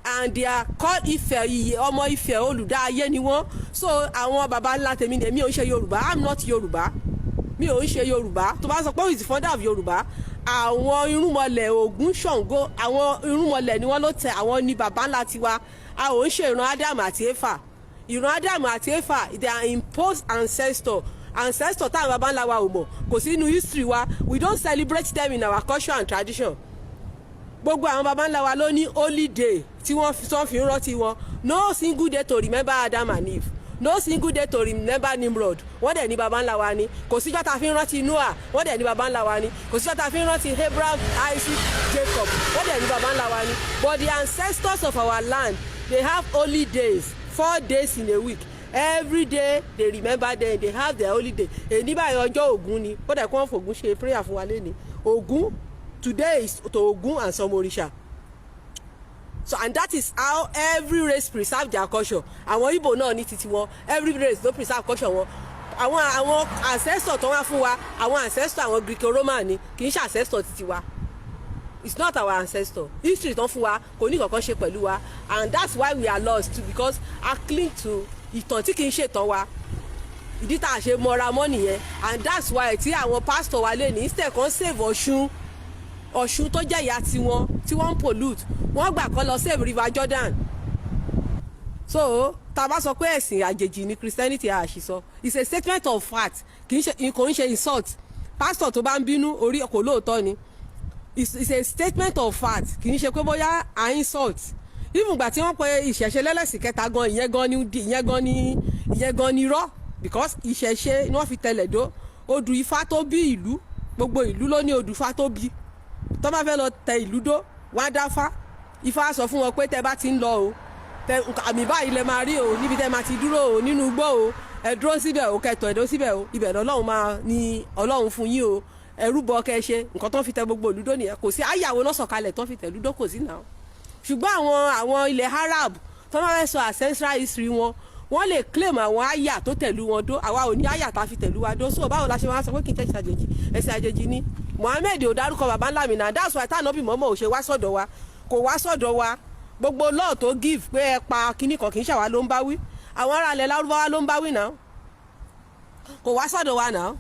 And they are called Ifẹ̀, ọmọ Ifẹ̀ olùdá ayé ni wọ́n. So àwọn baba ńlá tèmi ni èmi ò ń ṣe Yorùbá. I'm not Yorùbá. Mi ò ń ṣe Yorùbá. Tó bá sọ pé who is the founder of Yorùbá? Àwọn irúnmọlẹ̀ Ògún, Ṣàngó, àwọn irúnmọlẹ̀ ni wọ́n ló tẹ àwọn ní baba ńlá tiwa. A ò ń ṣe ìran Ádámù àti Éfà. Ìran Ádámù àti Éfà, they are imposed ancestor táwọn baba ńlá wa ò mọ̀, kò sí inú history wa. We don't celebrate them in our culture and tradition. Gbogbo àwọn baba ńlá wa ló ní holy day tí wọ́n fi ń rántí wọn. No single day to remember Adam and Eve. No single day to remember Nimrod. Wọ́n dẹ̀ ní baba ńlá wa ni. Kò síjọ́ ta fi ń rántí Noah. Wọ́n dẹ̀ ní baba ńlá wa ni. Kò síjọ́ ta fi ń rántí Abraham, Isaac, Jacob. Wọ́n dẹ̀ ní baba ńlá wa ni. But the ancestors of our land, they have holy days, 4 days in a week. Every day they remember them, they have their holy day. Èní báyìí ọjọ́ Ògún ni. Ó dẹ̀ kí wọ́n fògún ṣe prayer fún wa lẹ́ni. Ògún, today is to Ògún and some Òrìṣà. So and that is how every race preserve their culture. Àwọn Igbo náà ní titi wọn. Every race ló preserve culture wọn. Àwọn ancestor tó wá fún wa, àwọn ancestor àwọn Greco-Roman ni, kì í ṣe ancestor titi wa. It's not our ancestor. History tó ń fún wa kò ní kankan ṣe pẹ̀lú wa, and that's why we are lost too, because I cling to ìtàn tí kì í ṣètàn wa. Ìdí tá a ṣe mọ́ra mọ́ nìyẹn, and that's why tí àwọn pastor wa lè ní instead kan save Ọ̀ṣun tó jẹ́ ìyá tiwọn tí wọ́n ń pollute, wọ́n gbà kọ́ lọ save River Jordan. So tá a bá sọ pé ẹ̀sìn àjèjì ni Christianity àṣìsọ, it's a statement of fact, kò ń ṣe insult. Pastor tó bá ń bínú orí kò lóòótọ́ ni. It's a statement of fact, kì í ṣe pé bóyá à insult. Even gbà tí wọ́n pe ìṣẹ̀ṣe lẹ́lẹ́sìn kẹta gan, ìyẹn gan ni irọ́, because ìṣẹ̀ṣe ni wọ́n fi tẹ̀lẹ̀ dó. Odù Ifá tó bí ìlú, gbogbo ìlú ló ní odù Ifá tó bí. Tó bá fẹ́ lọ tẹ ìlú dó, wọ́n á dáfá. Ifá sọ fún wọn pé tẹ bá ti ń lọ o, àmì báyìí lẹ máa rí o, níbi tẹ máa ti dúró o, nínú igbó o, ẹ dúró síbẹ̀ o, kẹtọ̀ ẹ̀dọ́ síbẹ̀ o, ibẹ̀ lọ́lọ́run máa ní Ọlọ́run fún yín o, ẹrú bọ kẹ ṣe, nǹkan tó ń fi tẹ gbogbo ìlú dó nìyẹn. Kò sí àyàwó náà sọ̀kalẹ̀ tó ń fi tẹ ìlú dó, kò sí náà. Ṣùgbọ́n àwọn ilẹ̀ Arab tó máa fẹ́ sọ ancestral history wọn, wọ́n lè claim àwọn àyà tó tẹ̀lú wọn dó, àwa ò ní àyà tá a fi tẹ̀lú wa dó. So báwo la ṣe máa sọ pé kí n tẹ̀sí àjèjì, ẹ̀sìn àjèjì ni. Muhammed ò dárúkọ baba ńlá mi náà, that's why tánàbí mọ́mọ́ ò ṣe wá sọ́dọ̀ wa, kò wá sọ́dọ̀ wa. Gbogbo law tó give pé ẹ pa kíní kan kì í ṣàwá ló ń bá wí, àwọn ará ilẹ̀ Lárúbáwá ló ń bá wí náà, kò wá sọ́dọ̀ wa náà,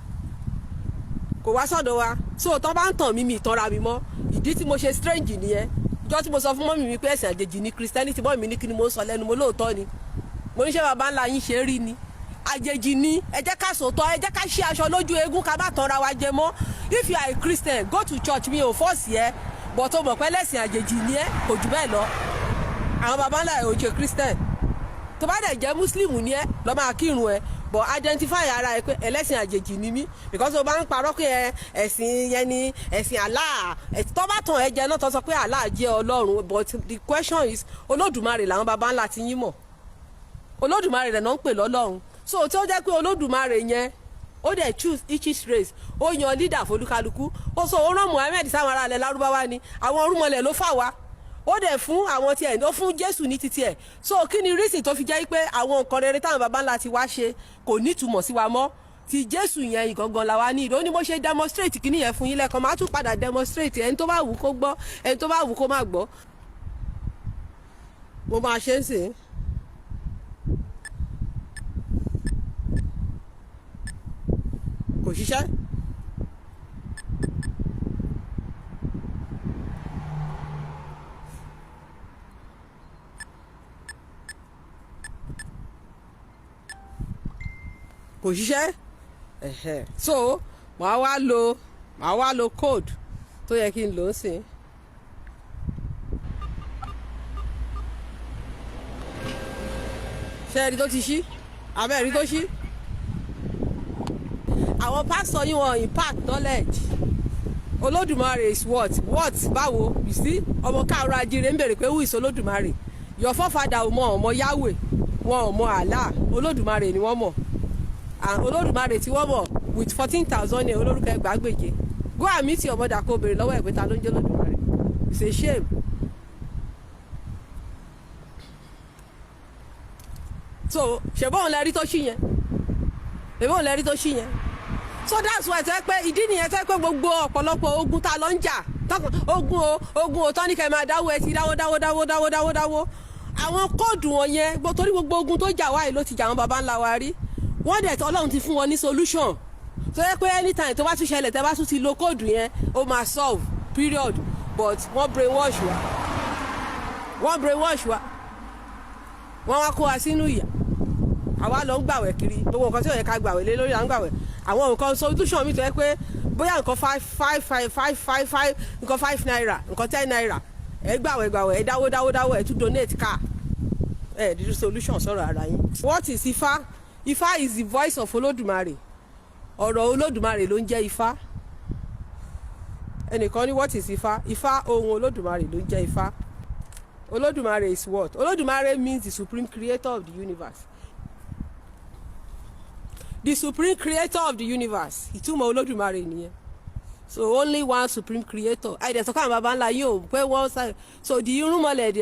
kò wá sọ́dọ̀ wa. So tó bá ń tàn mí mi ìtanra mi mọ́, ìdí tí mo ṣe strange nìyẹn. Ìjọ́ tí mo sọ fún mọ́mì mi pé ẹ̀sìn àjèjì ni Christianity, mọ́mì mi ní kí ni mo sọ lẹ́nu, mo lóòótọ́ ni. Mo ní ṣé baba ńlá yín ṣe rí ni, àjèjì ni. Ẹ jẹ́ ká sòótọ́, ẹ jẹ́ ká ṣí aṣọ lójú eégún, ká má tanra wa jẹ mọ́. If you are a Christian, go to church, mi ò force yẹ, but o mọ̀ pé ẹlẹ́sìn àjèjì ni ẹ, kò jù bẹ́ẹ̀ lọ. Àwọn baba ńlá ẹ̀ ò ṣe Christian. Tó bá dẹ̀ jẹ́ Muslim ni ẹ, lọ máa kírun ẹ, but identify ara ẹ pé ẹlẹ́sìn àjèjì ni mí, because o bá ń parọ́ pé ẹ̀sìn yẹn ni ẹ̀sìn Allah. Tó bá tàn ẹ jẹ náà tó sọ pé Allah jẹ́ Ọlọ́run, but the question is Olódùmarè làwọn baba ńlá ti yín mọ̀. Olódùmarè rẹ̀ náà ń pè lọ́lọ́run. So tí ó jẹ́ pé Olódùmarè yẹn ó dẹ̀ choose each race, ó yan leader fólúkálukú. Ó sọ ó rán Muhammed sáwọn ará ilẹ̀ Lárúbáwá ni, àwọn orúmọlẹ̀ ló fà wá. Ó dẹ̀ fún àwọn tiẹ̀, ó fún Jésù ní titi ẹ̀. So kí ni reason tó fi jẹ́ pé àwọn nǹkan rere táwọn baba ńlá ti wá ṣe kò ní ìtumọ̀ sí wa mọ́? Ti Jésù yẹn ìgangan la wá ní ìdó. Ó ní mo ṣe demonstrate kíní yẹn fún yín lẹ́ẹ̀kan, máa tún padà demonstrate, ẹni tó bá wù kó gbọ́, ẹni tó bá wù kó má gbọ́. Mo máa ṣe é sìn. Kò ṣiṣẹ́. Kò ṣiṣẹ́. So màá wá lo code tó yẹ kí n lò ó sìn. Ṣé ẹ̀rí tó ti ṣí? Àbẹ́ ẹ̀rí tó ṣí? Àwọn pásítọ̀ yín wọn impact knowledge. Olódùmarè is what báwo, you see? Ọmọ káàárọ̀ ajíire ń bèrè pé who is Olódùmarè? Your forefather ò mọ Yahweh, wọn ò mọ Allah, Olódùmarè ni wọ́n mọ̀. Olódùmarè tí wọ́n mọ̀ with 14,000 ní olórúkọ ẹgbàágbèje. Go and meet your mother kó béèrè lọ́wọ́ ẹ̀ pé ta ló ń jẹ́ Olódùmarè. It's a shame. So ṣèbọn lẹ́rí tó ṣí yẹn, ṣèbọn lẹ́rí tó ṣí yẹn. So that's why tẹ́ pé ìdí nìyẹn tẹ́ pé gbogbo ọ̀pọ̀lọpọ̀ ogun tá lọ ń jà ogun o tán ní kẹ́ máa dáwó ẹ ti dáwó. Àwọn kóòdù wọn yẹn torí gbogbo ogun tó jà wáyé ló ti jà àwọn baba ńlá wa rí. Wọ́n dẹ̀ tí Ọlọ́run ti fún wọn ní solution. So yẹ pé anytime tó bá tún ṣẹlẹ̀ tẹ́ bá tún ti lo kóòdù yẹn ó máa solve period, but wọ́n brainwash wa wọ́n wá kó wa sínú ìyà. Àwa lọ ń gbàwẹ̀ kiri gbogbo nǹkan tí ó yẹ ká gbàwẹ̀ lé lórí à ń gbàwẹ̀. Àwọn nǹkan solution mi tó yẹ pé bóyá nǹkan 5 nǹkan 5 naira nǹkan 10 naira ẹ gbàwẹ̀ ẹ dáwó ẹ tún donate car ẹ dídú solution sọ̀rọ̀ ara yín. What is Ifá? Ifá is the voice of Olódùmarè. Ọ̀rọ̀ Olódùmarè ló ń jẹ́ Ifá. Ẹnìkan ní what is Ifá? Ifá ohun Olódùmarè ló ń jẹ́ Ifá. Olódùmarè is what? Olódùmarè means the supreme creator of the universe. The supreme creator of the universe. Ìtumọ̀ Olódùmarè nìyẹn. So only one supreme creator. Àìdẹ̀sọ́kàn bàbá ńlá yóò pé wọ́n sáré. So the irúnmọlẹ̀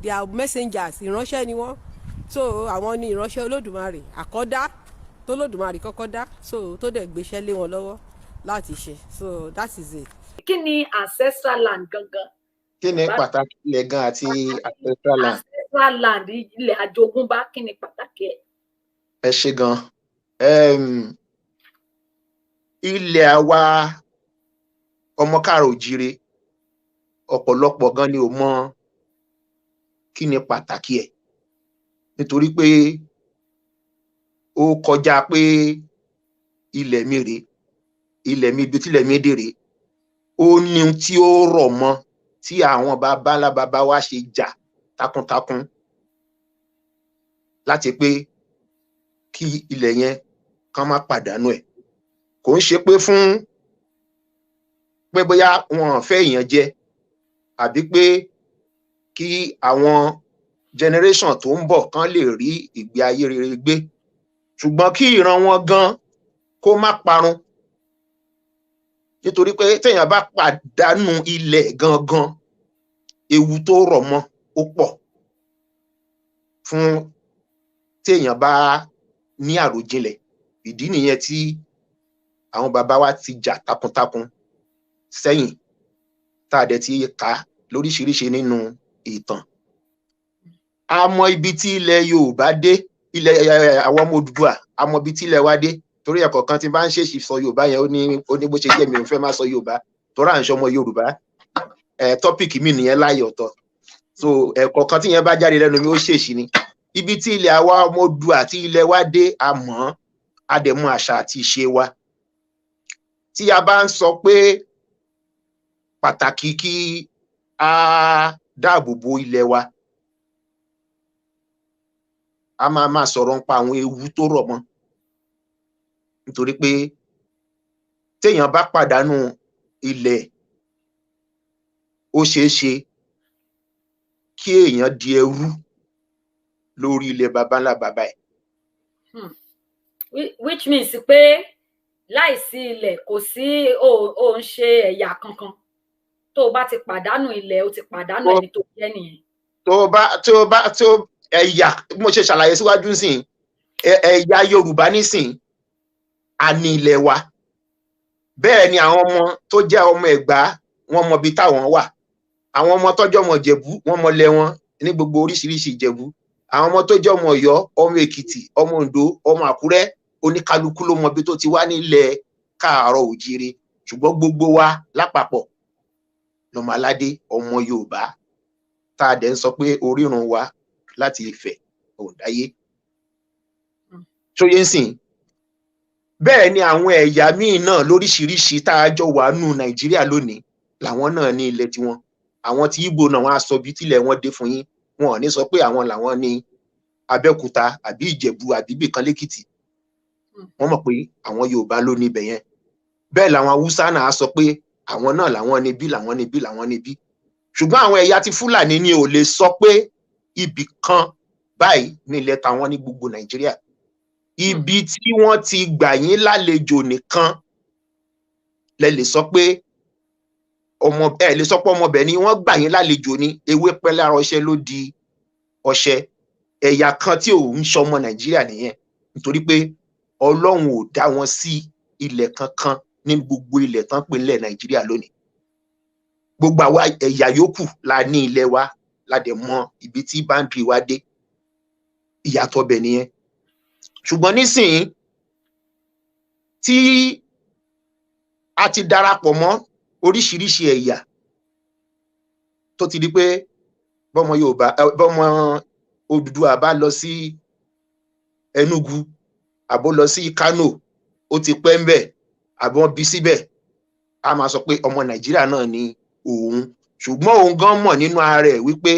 they are messengers. Ìránṣẹ́ ni wọ́n. So àwọn ni ìránṣẹ́ Olódùmarè. Àkọ́dá tó Olódùmarè kọ́kọ́ dá. So tó dẹ̀ gbéṣẹ́ lé wọn lọ́wọ́ láti ṣe. So that is it. Kí ni ancestral land gangan? Kí ni pàtàkì ilẹ̀ gan àti ancestral land? Ancestral land ilẹ̀ àjogúnbá kí ni pàtàkì ẹ̀? Ẹ ṣé gan. Ilẹ̀ àwa ọmọ káàrọ̀ òjíire ọ̀pọ̀lọpọ̀ gan ni ò mọ kí ni pàtàkì ẹ̀ nítorí pé ó kọjá pé ilẹ̀ mi rèé, ilẹ̀ mi ibi tílẹ̀ mi dé rèé, ó ní tí ó rọ̀ mọ́ tí àwọn baba ńlá baba wa ṣe jà takuntakun láti pé kí ilẹ̀ yẹn kán má pàdánù ẹ̀. Kò ń ṣe pé fún pé bóyá wọn fẹ́ èèyàn jẹ àbí pé kí àwọn generation tó ń bọ̀ kán lè rí ìgbé ayé rere gbé, ṣùgbọ́n kí ìran wọn gan kó má parun. Nítorí pé téèyàn bá pàdánù ilẹ̀ gangan ewu tó rọ̀ mọ́ ó pọ̀ fún téèyàn bá ní àròjinlẹ̀. Ìdí nìyẹn tí àwọn bàbá wa ti jà takuntakun sẹ́yìn tá a dẹ̀ ti kà lóríṣiríṣi nínú ìtàn. A mọ ibi tí ilẹ̀ Yorùbá dé, ilẹ̀ àwọn ọmọ Odùduwà, a mọ ibi tí ilẹ̀ wa dé. Torí ẹ̀kọ́ kan tí bá ń ṣèṣì sọ Yorùbá yẹn ó ní bó ṣe jẹ́ mi ò fẹ́ máa sọ Yorùbá torí à ń ṣọmọ Yorùbá. Tọ́pìkì mi nìyẹn láyé ọ̀tọ̀. So ẹ̀kọ́ kan tí yẹn bá jáde lẹ́nu mi ó ṣèṣì ni. Ibi tí ilẹ̀ àwa ọmọ Odùduwà tí ilẹ̀ wa dé a mọ̀, a dẹ̀ mọ àṣà àti ìṣe wa. Tí a bá ń sọ pé pàtàkì kí a dáàbò bo ilẹ̀ wa, a máa sọ̀rọ̀ nípa àwọn ewu tó rọ̀ mọ́. Nítorí pé téèyàn bá pàdánù ilẹ̀ ó ṣeé ṣe kí èèyàn di ẹrú lórí ilẹ̀ baba ńlá baba ẹ̀. Which means pé láìsí ilẹ̀ kò sí ó ń ṣe ẹ̀yà kankan. Tó o bá ti pàdánù ilẹ̀ o ti pàdánù ẹni tó jẹ́ nìyẹn. Tó ẹ̀yà mo ṣe ṣàlàyé síwájú nísìn ẹ̀yà Yorùbá nísìn a ní ilẹ̀ wa. Bẹ́ẹ̀ ni àwọn ọmọ tó jẹ́ ọmọ Ẹ̀gbá wọ́n mọ ibi táwọn wà. Àwọn ọmọ tọ́jọ́ ọmọ Ìjẹ̀bú wọ́n mọ ilẹ̀ wọn ní gbogbo oríṣiríṣi Ìjẹ̀bú. Àwọn ọmọ tó jẹ́ ọmọ Ọ̀yọ́, ọmọ Èkìtì, ọmọ Oǹdó, ọmọ Àkúrẹ́, oníkálukú ló mọ ibi tó ti wá nílẹ̀ káàárọ̀ òjíire. Ṣùgbọ́n gbogbo wa lápapọ̀ lọ́mọ aládé ọmọ Yorùbá tá a dẹ̀ ń sọ pé orírun wa láti Ifẹ̀ Òǹdáyé. Ṣóyé ń sìn. Bẹ́ẹ̀ ni àwọn ẹ̀yà míì náà lóríṣiríṣi tá a jọ wà nù Nàìjíríà lónìí làwọn náà ní ilẹ̀ tiwọn. Àwọn tí Ìgbò náà wọ́n á sọ bí tílẹ̀ wọn dé fún yín. Wọn ò ní sọ pé àwọn làwọn ní Abẹ́òkúta àbí Ìjẹ̀bú àbí ibìkan lẹ́kìtì. Wọ́n mọ̀ pé àwọn Yorùbá ló ní ibẹ̀ yẹn. Bẹ́ẹ̀ làwọn Haúsá náà á sọ pé àwọn náà làwọn ní bí làwọn ní bí làwọn ní bí. Ṣùgbọ́n àwọn ẹ̀yà ti Fúlàní ni ò lè sọ pé ibì kan báyìí ní ilẹ̀ tàwọn ní gbogbo Nàìjíríà. ibi tí wọ́n ti gbà yín lálejò nìkan lẹ lè sọ pé ọmọbẹ ni wọ́n gbà yín lálejò ní ewé pẹ́ lára ọṣẹ ló di ọṣẹ. Ẹ̀yà kan tí ò ń ṣọmọ Nàìjíríà nìyẹn, nítorí pé Ọlọ́run ò dá wọn sí ilẹ̀ kankan ní gbogbo ilẹ̀ tán pè nílẹ̀ Nàìjíríà lónìí. Gbogbo àwa ẹ̀yà yòókù la ní ilẹ̀ wa, la dẹ̀ mọ ibi tí báńdìrì wa dé. Ìyàtọ̀ bẹ̀ nìyẹn. Ṣùgbọ́n nísìnyí tí a ti darapọ̀ mọ́ oríṣiríṣi ẹ̀yà tó ti di pé bọ́mọ Odùduwà bá lọ sí Enugu àbó lọ sí Kano, ó ti pẹ́ ń bẹ̀ àbí wọ́n bí síbẹ̀, a máa sọ pé ọmọ Nàìjíríà náà ni òun. Ṣùgbọ́n òun gan mọ̀ nínú ara ẹ̀ wípé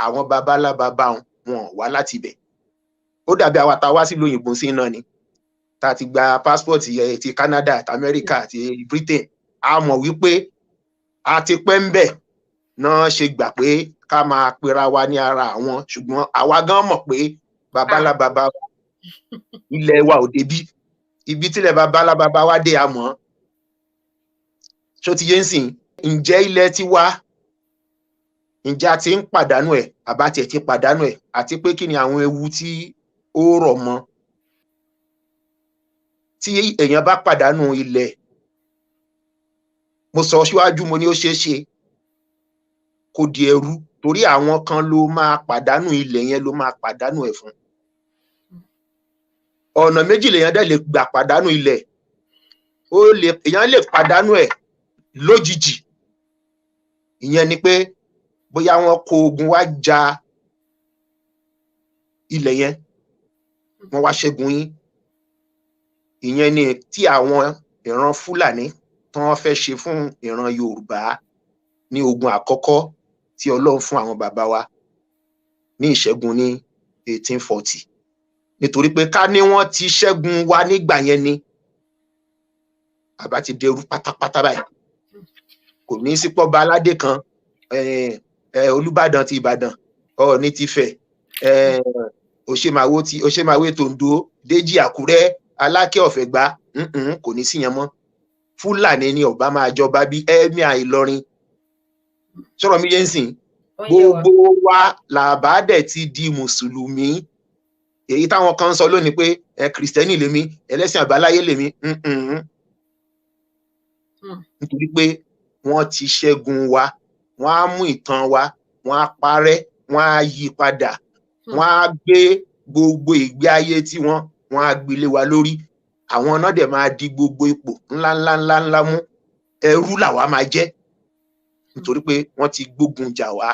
àwọn babalábàbá wọn wá láti ibẹ̀. Ó dàbí àwa tá a wá sílùú òyìnbó sí náà ni, tá a ti gba passport ti Canada àti America àti Britain, a mọ̀ wípé a ti pẹ́ ń bẹ̀ náà ṣe gbà pé ká máa pera wa ní ara àwọn. Ṣùgbọ́n àwa gan mọ̀ pé babalábàbá ilẹ̀ wa ò débí, ibi tílẹ̀ babalábàbá wa dé a mọ̀. Ṣó ti yé ń sìn? Ǹjẹ́ ilẹ̀ ti wá, ǹjẹ́ a ti ń pàdánù ẹ̀ àbá tiẹ̀ ti pàdánù ẹ̀, àti pé kí ni àwọn ewu tí ó rọ̀ mọ́ tí èèyàn bá pàdánù ilẹ̀? Mo sọ síwájú, mo ní ó ṣeé ṣe kó di ẹrú, torí àwọn kan ló máa pàdánù ilẹ̀ yẹn, ló máa pàdánù ẹ̀ fún. Ọ̀nà méjì lèèyàn dẹ̀ lè gbà pàdánù ilẹ̀. Èèyàn lè pàdánù ẹ̀ lójijì. Ìyẹn ni pé bóyá wọ́n kó ogun wá ja ilẹ̀ yẹn, wọ́n wá ṣẹ́gun yín. Ìyẹn ni tí àwọn ìran Fúlàní tí wọ́n fẹ́ ṣe fún ìran Yorùbá ní ogun àkọ́kọ́ tí Ọlọ́run fún àwọn bàbá wa ní ìṣẹ́gun ní 1840. Nítorí pé ká ní wọ́n ti ṣẹ́gun wa nígbà yẹn ni àbá ti dẹrú pátápátá báyìí. Kò ní sí pọ́ba aládé kan, Olúbàdàn ti Ìbàdàn, Ọọ̀ni ti Ifẹ̀, Òṣèmáwé tòǹdó, Déjì Àkúrẹ́, Aláké Ọ̀fẹ́gbá, kò ní sí yẹn mọ́. Fúlàní ni ọba máa jọba bí Ẹ́míà Ìlọrin. Sọ̀rọ̀ mi yé ń sìn? Gbogbo wa làbá dẹ̀ ti di Mùsùlùmí. Èyí táwọn kan sọ lónìí pé Kìrìsìtẹ́nì lèmi, ẹlẹ́sìn àbáláyé lèmi. Nítorí pé wọ́n ti ṣẹ́gun wa, wọ́n á mú ìtàn wa, wọ́n á parẹ́, wọ́n á yí padà, wọ́n á gbé gbogbo ìgbé ayé tí wọ́n á gbélé wa lórí. Àwọn náà dẹ̀ máa di gbogbo ipò ńláńlá mú. Ẹrú làwa máa jẹ́, nítorí pé wọ́n ti gbógun jà wá,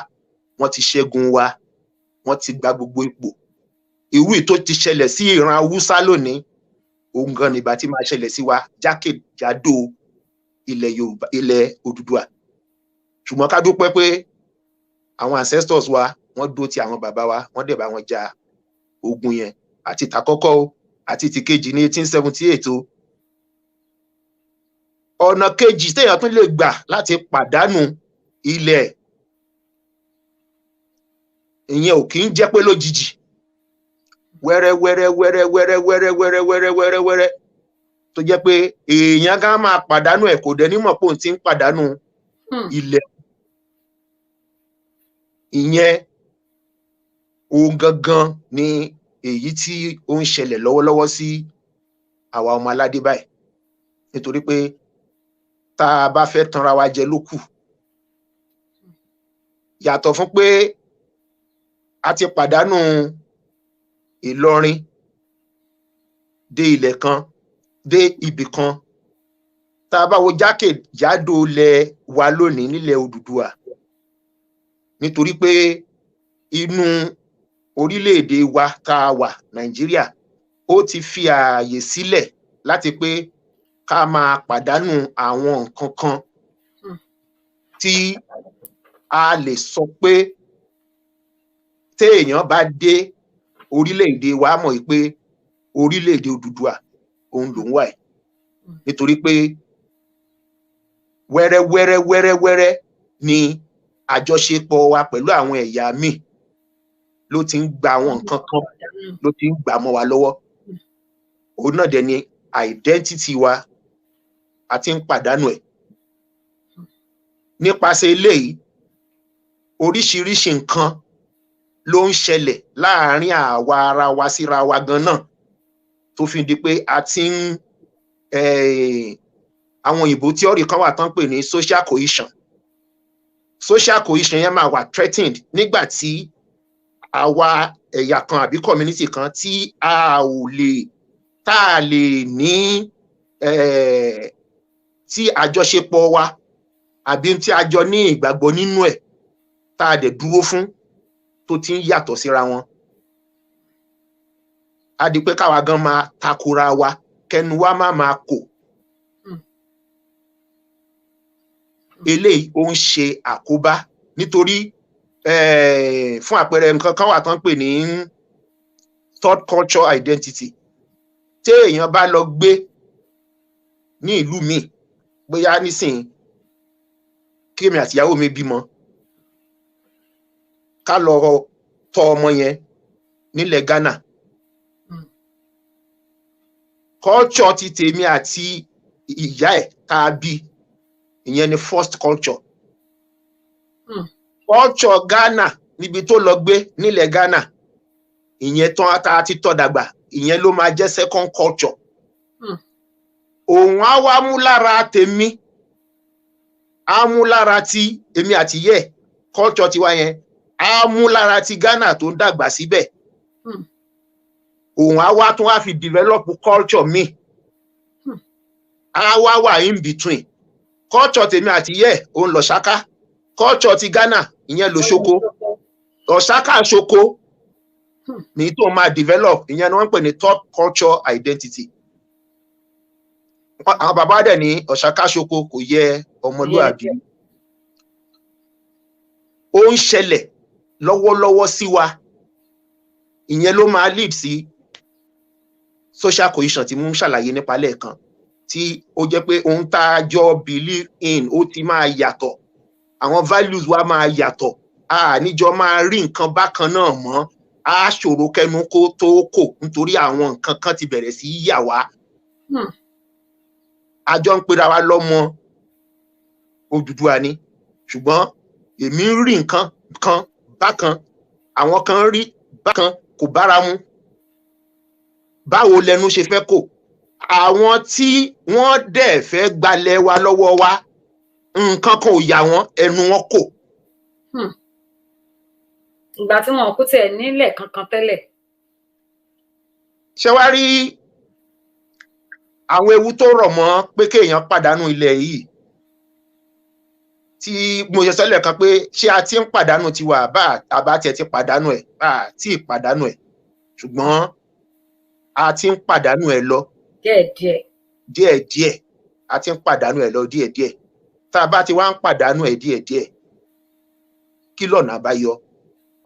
wọ́n ti ṣẹ́gun wa, wọ́n ti gba gbogbo ipò. Irú tó ti ṣẹlẹ̀ sí ìran Haúsá lónìí, òun gan ni ìbá tí máa ṣẹlẹ̀ sí wa jákèjádò ilẹ̀ Yorùbá, ilẹ̀ Odùduwà. Ṣùgbọ́n ká dúpẹ́ pé àwọn ancestors wa wọ́n dó ti àwọn bàbá wa, wọ́n dẹ̀ bá wọn jà ogun yẹn, àti tàkọ́kọ́ o àti tìkejì ní 1878 o. Ọ̀nà kejì téèyàn tún lè gbà láti pàdánù ilẹ̀, ìyẹn ò kì í jẹ́ pé lójijì, wẹ́rẹ́ tó jẹ́ pé èèyàn gan máa pàdánù ẹ̀, kò dẹ̀ ní mọ̀ pé òun ti ń pàdánù ilẹ̀. Ìyẹn òun gangan ni èyí tí ó ń ṣẹlẹ̀ lọ́wọ́lọ́wọ́ sí àwa ọmọ aládé báyìí. Nítorí pé tá a bá fẹ́ tanra wa jẹ ló kù. Yàtọ̀ fún pé a ti pàdánù Ìlọrin dé ilẹ̀ kan, dé ibì kan. Tá a bá wo jákèjádò ilẹ̀ wa lónìí nílẹ̀ Odùduwà, nítorí pé inú orílẹ̀-èdè wa tá a wà, Nàìjíríà, ó ti fi ààyè sílẹ̀ láti pé ká máa pàdánù àwọn nǹkan kan tí a lè sọ pé téèyàn bá dé orílẹ̀-èdè wa mọ̀ pé orílẹ̀-èdè Odùduwà òun lòún wà ẹ̀. Nítorí pé wẹ́rẹ́ ni àjọṣepọ̀ wa pẹ̀lú àwọn ẹ̀yà míì ló ti ń gba àwọn nǹkan kan, ló ti ń gbà mọ́ wa lọ́wọ́. òun náà dẹ̀ ni identity wa àti ń pàdánù ẹ̀. Nípasẹ̀ eléyìí oríṣiríṣi nǹkan ló ń ṣẹlẹ̀ láàárín àwa ara wa síra wa gan náà tó fi di pé a ti ń àwọn òyìnbó theory kan wà tán pè ní social cohesion. Social cohesion yẹn máa wà threatened nígbà tí àwa ẹ̀yà kan àbí community kan tí a lè ní tí àjọṣepọ̀ wa àbí tí a jọ ní ìgbàgbọ́ nínú ẹ̀ tá a dẹ̀ dúró fún tó ti ń yàtọ̀ síra wọn. A di pé káwa gan máa takora wa kẹnu wa máa kò. Eléyìí ó ń ṣe àkóbá nítorí fún àpẹẹrẹ nǹkan kan wà tán pè ní third culture identity. Tí èèyàn bá lọ gbé ní ìlú míì bóyá nísìnyí kí èmi àtìyàwó mi bímọ ká lọ tọ́ ọmọ yẹn nílẹ̀ Ghana. Culture ti tèmi àti ìyá ẹ̀ tá a bí ìyẹn ni first culture. Culture Ghana níbi tó lọ gbé nílẹ̀ Ghana ìyẹn tán tá a ti tọ́ dàgbà ìyẹn ló máa jẹ́ second culture. Òun á wá mú lára tèmi á mú lára ti èmi àti ìyá ẹ̀ culture tiwa yẹn á mú lára ti Ghana tó ń dàgbà síbẹ̀. Òun á wá tún wá fi develop culture mi. Á wá wà in between. Culture tèmi àti ìyá ẹ̀ òun lọ Ṣáká. Culture ti Ghana ìyẹn lọ Ṣoko. Ọ̀ṣáká Ṣoko ní tó máa develop ìyẹn ni wọ́n ń pè ní third culture identity. Àwọn bàbá dẹ̀ ní Ọ̀ṣáká Ṣoko kò yẹ ọmọlúwàbí. Ó ń ṣẹlẹ̀ lọ́wọ́lọ́wọ́ sí wa ìyẹn ló máa lead sí social cohesion tí mo ń ṣàlàyé nípa lẹ́ẹ̀kan tí ó jẹ́ pé ohun tá a jọ believe in ó ti máa yàtọ̀, àwọn values wa máa yàtọ̀, níjọ máa rí nǹkan bákan náà mọ́, á ṣòro kẹnu kó tó kò nítorí àwọn nǹkan kan ti bẹ̀rẹ̀ sí yà wá. A jọ ń pera wa lọ́mọ Odùduwà ni ṣùgbọ́n èmi ń rí nǹkan kan bákan, àwọn kan rí bákan, kò bára mu. Báwo lẹnu ṣe fẹ́ kò? Àwọn tí wọ́n dẹ̀ fẹ́ gbalẹ̀ wa lọ́wọ́ wa nǹkan kan ò yà wọ́n, ẹnu wọn kò. Ìgbà tí wọn kú tiẹ̀ nílẹ̀ kankan tẹ́lẹ̀. Ṣé wá rí àwọn ewu tó rọ̀ mọ́ pé kéèyàn pàdánù ilẹ̀ yìí tí mo ṣe sọ́lẹ̀ kan pé ṣé a ti ń pàdánù tiwa àbá tiẹ̀ ti pàdánù ẹ̀ tí ì pàdánù ẹ̀ ṣùgbọ́n a ti ń pàdánù ẹ̀ lọ díẹ̀díẹ̀ a ti ń pàdánù ẹ̀ lọ díẹ̀díẹ̀. Tá a bá ti wá ń pàdánù ẹ̀ díẹ̀díẹ̀ kí lọ̀nà àbáyọ?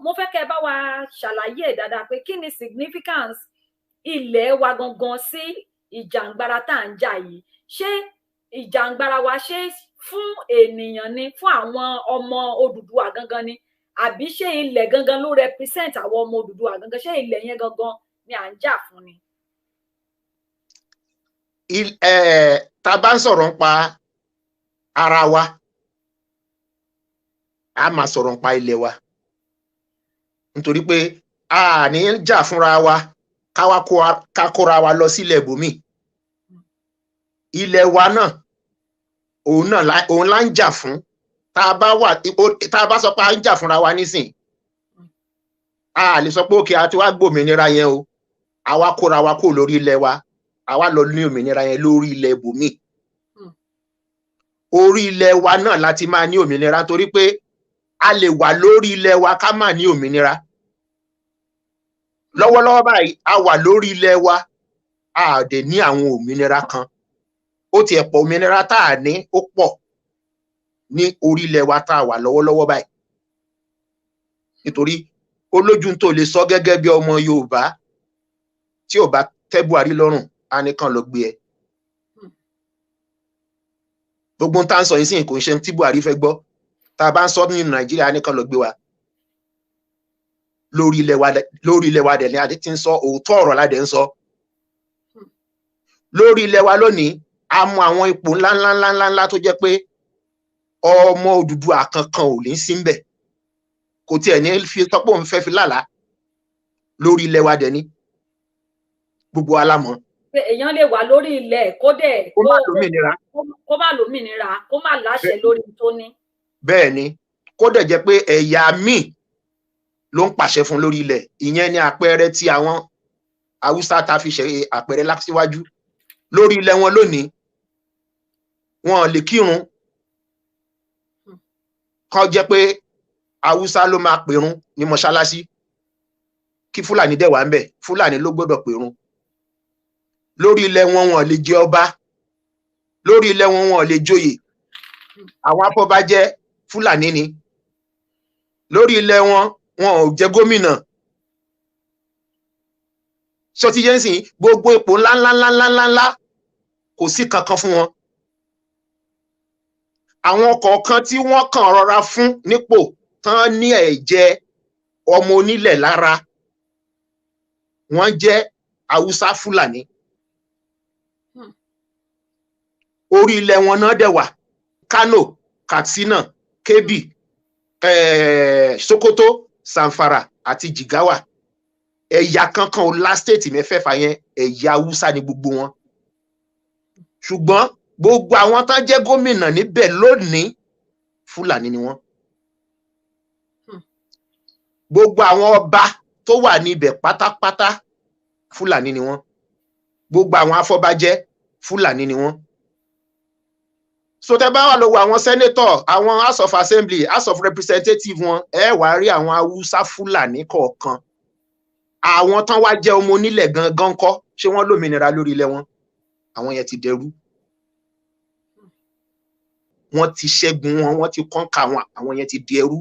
Mo fẹ́ kẹ́ ẹ bá wa ṣàlàyé ẹ̀ dáadáa pé kí ni significance ilẹ̀ wa gangan sí ìjàngbara tá à ń jà yìí. Ṣé ìjàngbara wa ṣe fún ènìyàn ni, fún àwọn ọmọ Odùduwà gangan ni, àbí ṣé ilẹ̀ gangan ló represent àwọn ọmọ Odùduwà gangan? Ṣé ilẹ̀ yẹn gangan ni à ń jà fún ni? Tá a bá ń sọ̀rọ̀ nípa ara wa a máa sọ̀rọ̀ nípa ilẹ̀ wa nítorí pé a ní jà fúnra wa ká kóra wa lọ sílẹ̀ ibòmíì. Ilẹ̀ wa náà òun là ń jà fún. Tá a bá sọ pé a ń jà fúnra wa nísìn a lè sọ pé òkè àti wá gbòmìnira yẹn o, àwa kóra wa kó lórí ilẹ̀ wa, àwa lọ ní òmìnira yẹn lórí ilẹ̀ ibòmíì. Orí ilẹ̀ wa náà láti máa ní òmìnira torí pé a lè wà lórí ilẹ̀ wa ká má ní òmìnira. Lọ́wọ́lọ́wọ́ báyìí a wà lórí ilẹ̀ wa a dẹ̀ ní àwọn òmìnira kan. Ó tiẹ̀ pọ̀ òmìnira tá a ní ó pọ̀ ní orí ilẹ̀ wa tá a wà lọ́wọ́lọ́wọ́ báyìí. Nítorí ó lójú tó lè sọ gẹ́gẹ́ bí ọmọ Yorùbá tí ò bá tẹ́ Buhari lọ́rùn á ní kàn lọ gbé ẹ. Gbogbo tá à ń sọ yìí sì kò ń ṣe tí Buhari fẹ́ gbọ́. Tá a bá ń sọ ní Nàìjíríà ní kàn lọ gbé wa. Lórí ilẹ̀ wa dẹ̀ ni adé ti ń sọ òótọ́ ọ̀rọ̀ ládẹ̀ ń sọ. lórí ilẹ̀ wa lónìí a mọ àwọn ipò ńláńláńláńlá tó jẹ́ pé ọmọ Odùduwà kankan ò ní sí ńbẹ̀, kò tiẹ̀ ní fi tọ́pọ̀ òun fẹ́ fi lálàá lórí ilẹ̀ wa dẹ̀ ni gbogbo wa la mọ̀. pé èèyàn lè wà lórí ilẹ̀ kó má lómìnira, kó má lómìnira, kó má láṣẹ lórí tó ní. bẹ́ẹ̀ ni kó dẹ̀ jẹ́ pé ẹ̀yà míì ló ń pàṣẹ fún lórí ilẹ̀. Ìyẹn ni àpẹẹrẹ tí àwọn Haúsá ta fi ṣe àpẹẹrẹ láṣíwájú. Lórí ilẹ̀ wọn lónìí wọn lè kírun kó jẹ́ pé Haúsá ló máa pèrun ní mọ́ṣáláṣí kí Fúlàní dẹ̀ wà ń bẹ̀, Fúlàní ló gbọ́dọ̀ pèrun. Lórí ilẹ̀ wọn wọn lè jẹ ọba, lórí ilẹ̀ wọn wọn lè joyè, àwọn afọbajẹ Fúlàní ni. Lórí ilẹ̀ wọn wọn ò jẹ gómìnà. Sọtí jẹ́nsìn gbogbo ipò ńláńláńláńláńlá kò sí kankan fún wọn. Àwọn kọ̀ọ̀kan tí wọ́n kàn rọra fún nípò tán ní ẹ̀jẹ̀ ọmọ onílẹ̀ lára wọ́n jẹ́ Haúsá Fúlàní. Orí ilẹ̀ wọn náà dẹ̀ wà, Kano, Katsina, Kebbi, Sokoto, Zamfara àti Jigawa. Ẹ̀yà kankan ò lá stéètì mẹ́fẹ̀ẹ̀fà yẹn, ẹ̀yà Haúsá ni gbogbo wọn. Ṣùgbọ́n gbogbo àwọn tán jẹ́ gómìnà níbẹ̀ lónìí Fúlàní ni wọ́n. Gbogbo àwọn ọba tó wà níbẹ̀ pátápátá Fúlàní ni wọ́n. Gbogbo àwọn afọbajẹ Fúlàní ni wọ́n. So tẹ́ bá wà lọ́wọ́ àwọn senator, àwọn House of Assembly, House of Representative wọn, ẹ wá rí àwọn Haúsá Fúlàní kọ̀ọ̀kan. Àwọn tán wá jẹ́ ọmọ onílẹ̀ gangan kọ́, ṣé wọ́n lómìnira lórí ilẹ̀ wọn? Àwọn yẹn ti dẹrú. Wọ́n ti ṣẹ́gun wọn, wọ́n ti kọ́ńkà wọn, àwọn yẹn ti di ẹrú.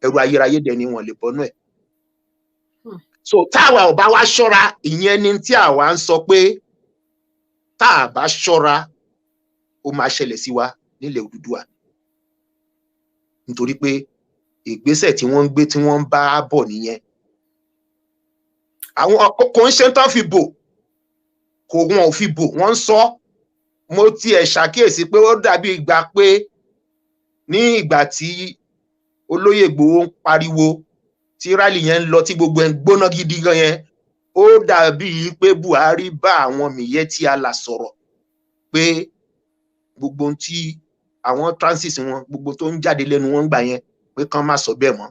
Ẹrú ayérayé dẹ̀ ni wọ́n lè bọ́nú ẹ̀. So táwa ò bá wá ṣọ́ra, ìyẹn ni tí àwa ń sọ pé tá a bá ṣọ́ra ó máa ṣẹlẹ̀ sí wa nílẹ̀ Odùduwà. Nítorí pé ìgbésẹ̀ tí wọ́n ń gbé tí wọ́n ń bá bọ̀ nìyẹn. Àwọn kò ń ṣe tán fi bò, kò wọn ò fi bò, wọ́n ń sọ. Mo tiẹ̀ ṣàkíyèsí pé ó dàbí ìgbà pé ní ìgbà tí olóyè Ìgbòho ń pariwo tí rálì yẹn ń lọ tí gbogbo ẹ̀ ń gbóná gidi gan yẹn, ó dàbí pé Buhari bá àwọn Miyetti Allah sọ̀rọ̀ pé gbogbo ohun tí àwọn transit wọn gbogbo tó ń jáde lẹ́nu wọn gbà yẹn pé kán má sọ bẹ́ẹ̀ mọ́,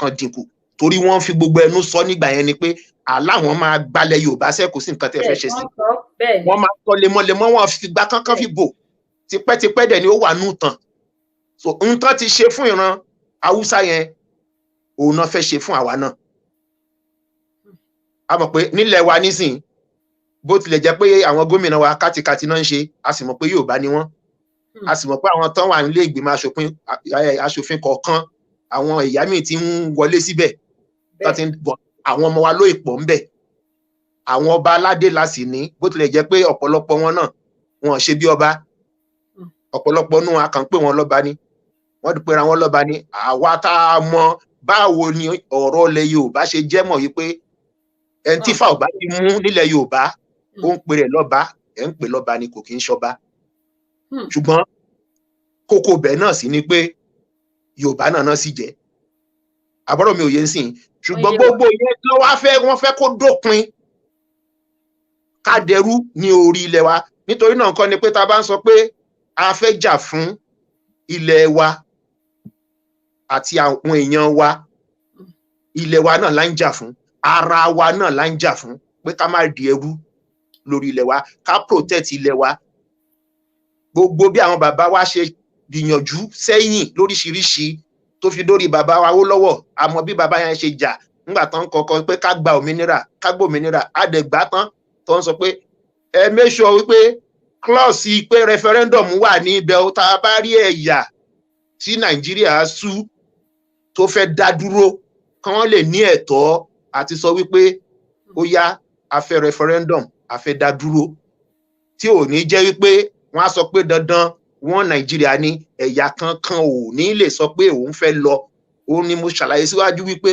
kán dínkù. Torí wọ́n fi gbogbo ẹnu sọ nígbà yẹn ni pé aláwọn máa gbalẹ̀ Yorùbá sẹ́ kò sí nǹkan tẹ́ fẹ́ ṣe sí. Wọ́n máa tọ́ lemọ́lemọ́, wọn fi gbá kánkán fi bò. Tipẹ́tipẹ́ dẹ̀ ni ó wà nù tán. So nǹkan ti ṣe fún ìran Haúsá yẹn, òun náà fẹ́ ṣe fún àwa náà. A mọ̀ pé nílẹ̀ wa nísìn bó tilẹ̀ jẹ́ pé àwọn gómìnà wa kátikàti náà ń ṣe, a sì mọ̀ pé Yorùbá ni wọ́n. A sì mọ̀ pé àwọn tán wà nílé ìgbìmọ̀ aṣòfin kọ̀ọ̀kan, àwọn ẹ̀yà míì ti ń wọlé síbẹ̀. Àwọn ọmọ wa ló ìpọ̀ ń bẹ̀. Àwọn ọba aládé la sì ní, bó tilẹ̀ jẹ́ pé ọ̀pọ̀lọpọ̀ wọn náà wọn ṣe bí ọba. Ọ̀pọ̀lọpọ̀ nù a kàn pé wọn lọ́ba ni. Wọ́n dúpẹ́ ra wọn lọ́ba ni. Àwa tá a mọ̀ báwo ni ọ̀rọ̀ ilẹ̀ Yorùbá ṣe jẹ́ mọ̀ wípé ẹni tí fà ọba ti mú nílẹ̀ Yorùbá ó ń pè rẹ̀ lọ́ba, ẹ̀ ń pè lọ́ba ni kò kí ń ṣọba. Ṣùgbọ́n kókó bẹ̀ náà sì ni pé Yorùbá náà sì jẹ́. Àbọ̀rọ̀ mi ò yé ń sìn. Ṣùgbọ́n gbogbo yẹn ló wá wọ́n fẹ́ kó dópin ká dẹrú ní orí ilẹ̀ wa. Nítorí náà nǹkan ni pé tá a bá ń sọ pé a fẹ́ jà fún ilẹ̀ wa àti àwọn èèyàn wa, ilẹ̀ wa náà là ń jà fún, ara wa náà là ń jà fún, pé ká má di ẹrú lórí ilẹ̀ wa, ká protect ilẹ̀ wa. Gbogbo bí àwọn bàbá wa ṣe gbìyànjú sẹ́yìn lóríṣiríṣi tó fi dórí bàbá wa Awólọ́wọ̀, àmọ́ bí bàbá yẹn ṣe jà nígbà tán kọ́kọ́ pé ká gba òmìnira, ká gbọ́ òmìnira, àdẹ̀gbá tán tó ń sọ pé ẹ make sure wípé clause pé referendum wà ní ibẹ̀, tá a bá rí ẹ̀yà tí Nàìjíríà sú tó fẹ́ dá dúró kán lè ní ẹ̀tọ́ àti sọ wípé ó yá a fẹ́ referendum, a fẹ́ dá dúró, tí ò ní jẹ́ wípé wọ́n á sọ pé dandan wọ́n Nàìjíríà ní ẹ̀yà kankan ò ní lè sọ pé òun fẹ́ lọ. Ó ní mo ṣàlàyé síwájú wípé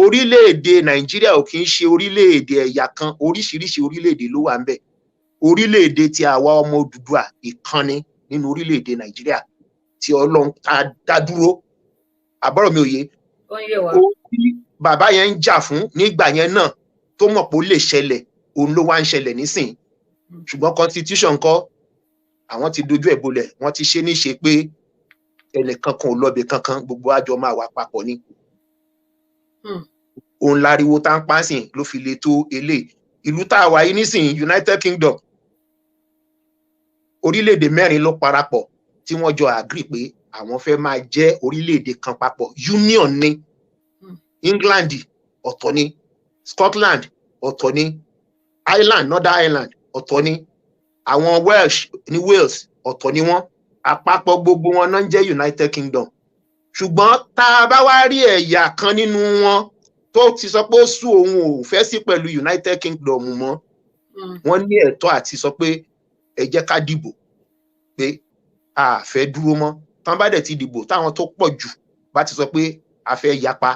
orílẹ̀-èdè Nàìjíríà ò kì í ṣe orílẹ̀-èdè ẹ̀yà kan, oríṣiríṣi orílẹ̀-èdè ló wà ń bẹ̀. orílẹ̀-èdè tí àwa ọmọ Odùduwà ìkànnì nínú orílẹ̀-èdè Nàìjíríà tí Ọlọ́run ta dá dúró àbọ̀rọ̀ mi òye bàbá yẹn ń jà fún nígbà yẹn náà tó mọ̀ pé ó lè ṣẹlẹ̀ òun ló wá ń ṣẹlẹ̀ nísìn ṣùgbọ́n constitution kọ́ àwọn ti dojú ẹ̀ bolẹ̀ wọ́n ti ṣe níṣe pé ẹnìkan kan ò lọ́bẹ̀ kankan gbogbo àjọ máa wà papọ̀ ni òun láriwo tá ń pàṣìn ló fi le tó eléyìí ìlú tá a wà yìí nísìn United Kingdom orílẹ̀-èdè 4 ló parapọ̀ tí wọ́n jọ agree pé àwọn fẹ́ máa jẹ́ orílẹ̀-èdè kan papọ̀ union ni England ọ̀tọ̀ ni Scotland ọ̀tọ̀ ni Ireland Northern Ireland ọ̀tọ̀ ni àwọn Welsh ní Wales ọ̀tọ̀ ni wọ́n àpapọ̀ gbogbo wọn náà ń jẹ́ United Kingdom ṣùgbọ́n tá a bá wá rí ẹ̀yà kan nínú wọn tó ti sọ pé ó sún òun ò fẹ́ sí pẹ̀lú United Kingdom mọ́ wọ́n ní ẹ̀tọ́ àti sọ pé ẹ jẹ́ ká dìbò pé a fẹ́ dúró mọ́ tán bá dẹ̀ ti dìbò táwọn tó pọ̀ jù bá ti sọ pé a fẹ́ yapa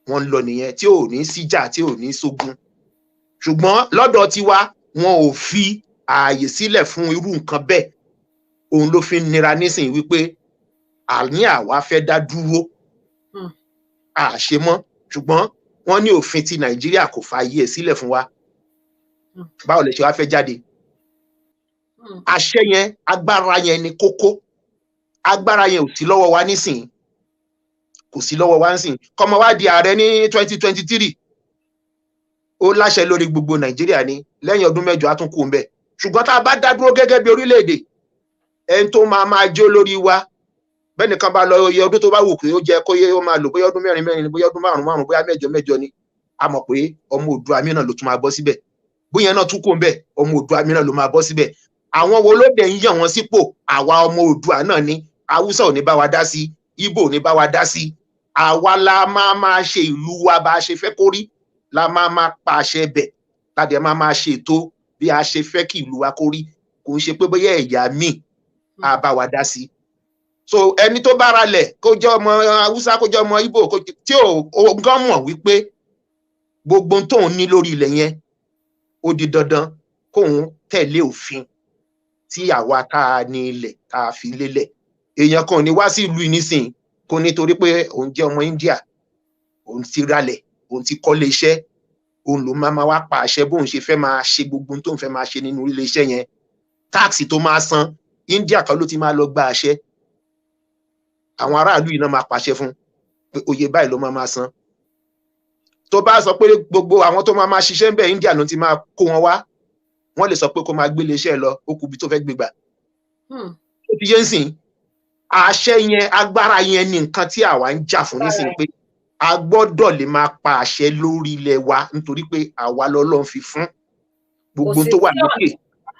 wọ́n lọ nìyẹn tí ò ní síjà tí ò ní sógun ṣùgbọ́n lọ́dọ̀ tiwa wọn ò fi ààyè sílẹ̀ fún irú nǹkan bẹ́ẹ̀ òun ló fi nira nísìnyí wípé àní àwa fẹ́ dá dúró àṣe mọ́ ṣùgbọ́n wọ́n ní òfin ti Nàìjíríà kò fààyè ẹ̀ sílẹ̀ fún wa báwo lè ṣe wá fẹ́ jáde àṣẹ yẹn agbára yẹn ni kókó agbára yẹn ò sí lọ́wọ́ wa nísìnyí kò sí lọ́wọ́ wa nísìnyí kọ́mọ wá di ààrẹ ní 2023 ó láṣẹ lórí gbogbo Nàìjíríà ni lẹ́yìn ọdún 7 á tún kú ń bẹ̀ ṣùgbọ́n tá a bá dá dúró gẹ́gẹ́ bí orílẹ̀-èdè ẹni tó máa jẹ́ olórí wa bẹ́ẹ̀ni kan bá lọ iye ọdún tó bá wù kí ó jẹ́ kó yé ó máa lò bóyá ọdún 4 ni bóyá ọdún 5 bóyá 7 ni a mọ̀ pé ọmọ Oòduà mìíràn ló tún máa bọ́ síbẹ̀ bóyá náà tún kú ń bẹ̀ ọmọ Oòduà mìíràn ló máa bọ́ síbẹ̀ àwọn wo ló dẹ̀ ń yàn wọ́n sípò àwa ọmọ Oòduà náà ni Haúsá ò ní bá wa dá sí Ìgbò ò ní bá wa dá sí àwa la máa ṣe ìlú wa bá a ṣe fẹ́ kó rí la máa pa àṣẹ bẹ̀ tàbí máa ṣe ètò bí a ṣe fẹ́ kí ìlú wa kó rí kò ń ṣe pé bóyá ẹ̀yà míì á bá wa dá sí so ẹni tó bára lẹ̀ kó jẹ́ ọmọ Haúsá kó jẹ́ ọmọ Ìgbò tí ò gán mọ̀ wípé gbogbo tóun ní lórí ilẹ̀ yẹn ó di dandan kóun tẹ̀lé òfin tí àwa tá a ní ilẹ̀ tá a fi lélẹ̀ èèyàn kan ní wá sí ìlú ìnísìn kó nítorí pé òun jẹ́ ọmọ India òun ti ralẹ̀ òun ti kọ́lé iṣẹ́ òun ló máa wá pa àṣẹ bóun ṣe fẹ́ máa ṣe gbogbo tóun fẹ́ máa ṣe nínú ilé iṣẹ́ yẹn táàkì tó máa san India kan ló ti máa lọ gba àṣẹ àwọn aráàlú yìí náà máa pàṣẹ fún pé oye báyìí ló máa san tó bá sọ pé gbogbo àwọn tó máa ṣiṣẹ́ ń bẹ̀ India ló ti máa kó wọn wá wọ́n lè sọ pé kó máa gbélé iṣẹ́ lọ ó kù bí tó fẹ́ gbégbà ó ti yé ń sìn àṣẹ yẹn agbára yẹn ni nǹkan tí àwa ń jà fún nísìnyí pé a gbọ́dọ̀ lè máa pa àṣẹ lórí ilẹ̀ wa nítorí pé àwa lọ́lọ́run fi fún gbogbo tó wà lókè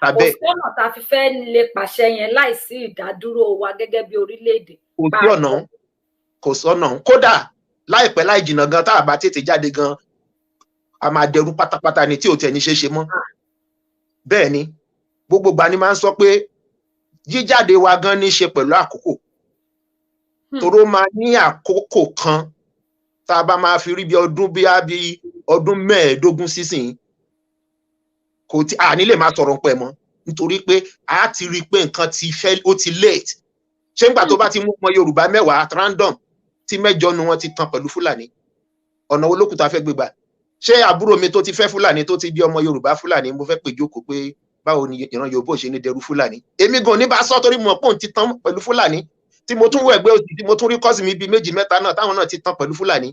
tàbẹ́. kò sí ọ̀nà tá a fi fẹ́ lè pàṣẹ yẹn láìsí ìdádúró wa gẹ́gẹ́ bí orílẹ̀-èdè. kò sí ọ̀nà kò sọ́nà kódà láìpẹ́ láì jìnnà gan tá a bá tètè jáde gan a máa dẹrú pátápátá ni tí ò tẹ̀ ní ṣeéṣe mọ́. bẹ́ẹ̀ ni gbogbo ìgbà ni máa ń sọ pé jíjáde wa gan ní í ṣe pẹ̀lú àkókò toró máa ní àkókò kan tá a bá máa fi rí bí ọdún bí ọdún 15 sísìn kò tí a ní lè máa sọ̀rọ̀ pẹ̀ mọ́ nítorí pé a ti rí pé nǹkan ti fẹ́ ó ti late ṣé nígbà tó bá ti mú ọmọ Yorùbá 10 at random tí 8 nu wọn ti tàn pẹ̀lú Fúlàní ọ̀nà olókùtà fẹ́ gbégbà ṣé àbúrò mi tó ti fẹ́ Fúlàní tó ti bí ọmọ Yorùbá Fúlàní mo fẹ́ pè jókòó pé báwo ni ìran Yorùbá ò ṣe ní dẹrú Fúlàní èmi gan ní bá sọ torí mo pọ́n ti tán pẹ̀lú Fúlàní tí mo tún wọ ẹgbẹ́ òsì tí mo tún rí kọ́sì mi bíi 2 mẹ́ta náà táwọn náà ti tán pẹ̀lú Fúlàní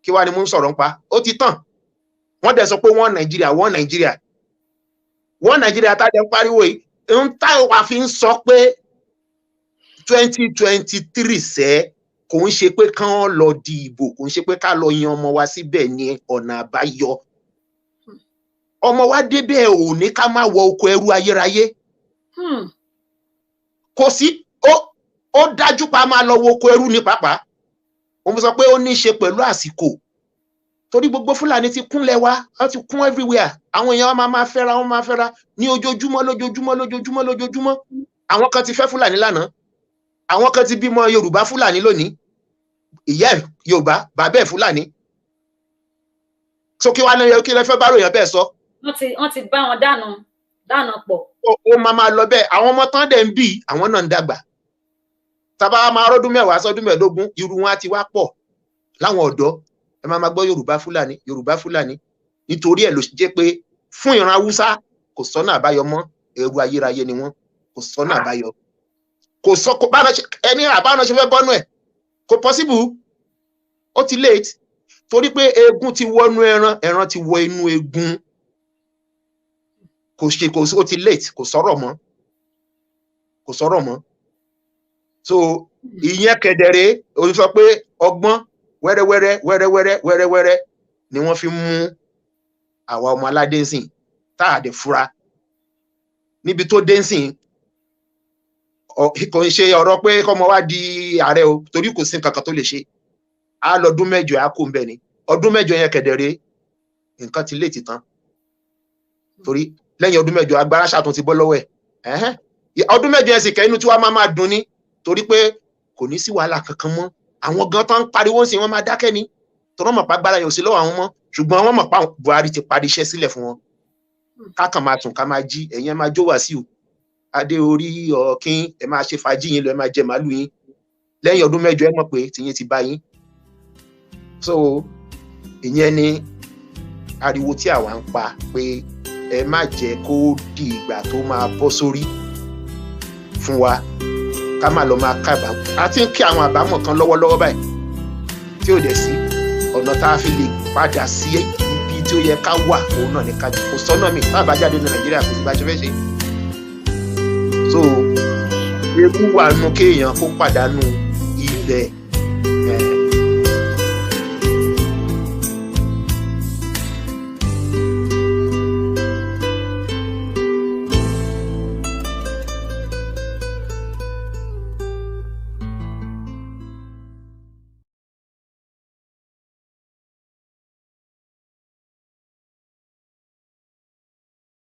kí wá ni mo ń sọ̀rọ̀ ń pa ó ti tàn wọ́n dẹ̀ sọ pé wọ́n Nàìjíríà tá a dẹ̀ ń pariwo yìí ń táwọn wa fi ń sọ pé 2023 sẹ́ kò ń ṣe pé kán lọ di ìbò kò ń ṣe pé ká lọ yan ọmọ wa síbẹ̀ ní ọ̀nà àbáyọ ọmọ wa débẹ̀ ò ní ká má wọ oko ẹrú ayérayé kò sí ó dájú pa máa lọ wo oko ẹrú ní pàápàá mo sọ pé ó ní í ṣe pẹ̀lú àsìkò torí gbogbo Fúlàní ti kúnlẹ̀ wá wọ́n ti kún everywhere àwọn èèyàn máa fẹ́ra wọ́n máa fẹ́ra ní ojoojúmọ́ àwọn kan ti fẹ́ Fúlàní lánàá àwọn kan ti bímọ Yorùbá Fúlàní lónìí ìyá ẹ̀ Yorùbá bàbá ẹ̀ Fúlàní so kí wàá lè fẹ́ bá ròyìn bẹ́ẹ̀ sọ. wọ́n ti bá wọn dànù. dáná pọ̀. ó máa lọ bẹ́ẹ̀ àwọn ọmọ tán dẹ̀ ń bí àwọn náà ń dàgbà tábà máa rọ́dún 10 sọ́dún 15 irú wọn á ti wá pọ̀ láwọn ọ̀dọ́ ẹ máa gbọ́ Yorùbá Fúlàní nítorí ẹ̀ ló jẹ́ pé fún ìran Haúsá kò sọ́nà àbáyọ mọ́ ẹrú ayérayé ni wọ́n kò sọ́nà àbáyọ kò sọ kò bá ẹni àbáná ṣe fẹ́ bọ́nú ẹ̀ kò possible ó ti late torí pé eegun ti wọnú ẹran ti wọ inú eegun ó ti late kò sọ̀rọ̀ mọ́ so ìyẹn kedere ó sọ pé ọgbọ́n wẹ́rẹ́wẹ́rẹ́ ni wọ́n fi mú àwa ọmọ aládé ńsìn tá a dẹ̀ fura níbi tó dé ńsìn kò ń ṣe ọ̀rọ̀ pé kọ́mọ wá di ààrẹ o torí kò sí nǹkan kan tó lè ṣe á lọ́dún 8 á kó ń bẹ̀ ni ọdún 8 yẹn kedere nǹkan ti lè ti tán torí lẹ́yìn ọdún 8 agbára ṣàtún ti bọ́ lọ́wọ́ ẹ̀ ọdún 8 yẹn sì kẹ́ inú tí wàá máa dùn ní torí pé kò ní sí wàhálà kankan mọ́ àwọn gan tán pariwo sí wọn máa dákẹ́ ni tọ́rọ mọ̀ pa agbára yẹn ò sí lọ́wọ́ àwọn mọ́ ṣùgbọ́n wọ́n mọ̀ pa Buhari ti parí iṣẹ́ sílẹ̀ fún wọn kákan máa sùn ká máa jí ẹ̀yin máa jó Wàsíù adé orí ọ̀kín ẹ máa ṣe fàájì yín lọ ẹ máa jẹ màálù yín lẹ́yìn ọdún 8 ẹ mọ̀ pé tìyín ti bá yín so ìyẹn ni ariwo tí àwa ń pa pé ẹ má jẹ́ kó di ìgbà tó máa bọ́ sórí fún wa ká má lọ máa kábàámọ̀ àti kí àwọn àbámọ̀ kan lọ́wọ́lọ́wọ́ báyìí tí ò dẹ̀ sí ọ̀nà tá a fi lè padà sí ibi tí ó yẹ ká wà òun náà ní ká kò sọ́nà mi bá bá jáde ní Nàìjíríà kò sí bá ṣe fẹ́ ṣe so ewu wà nù kéèyàn kó pàdánù ilẹ̀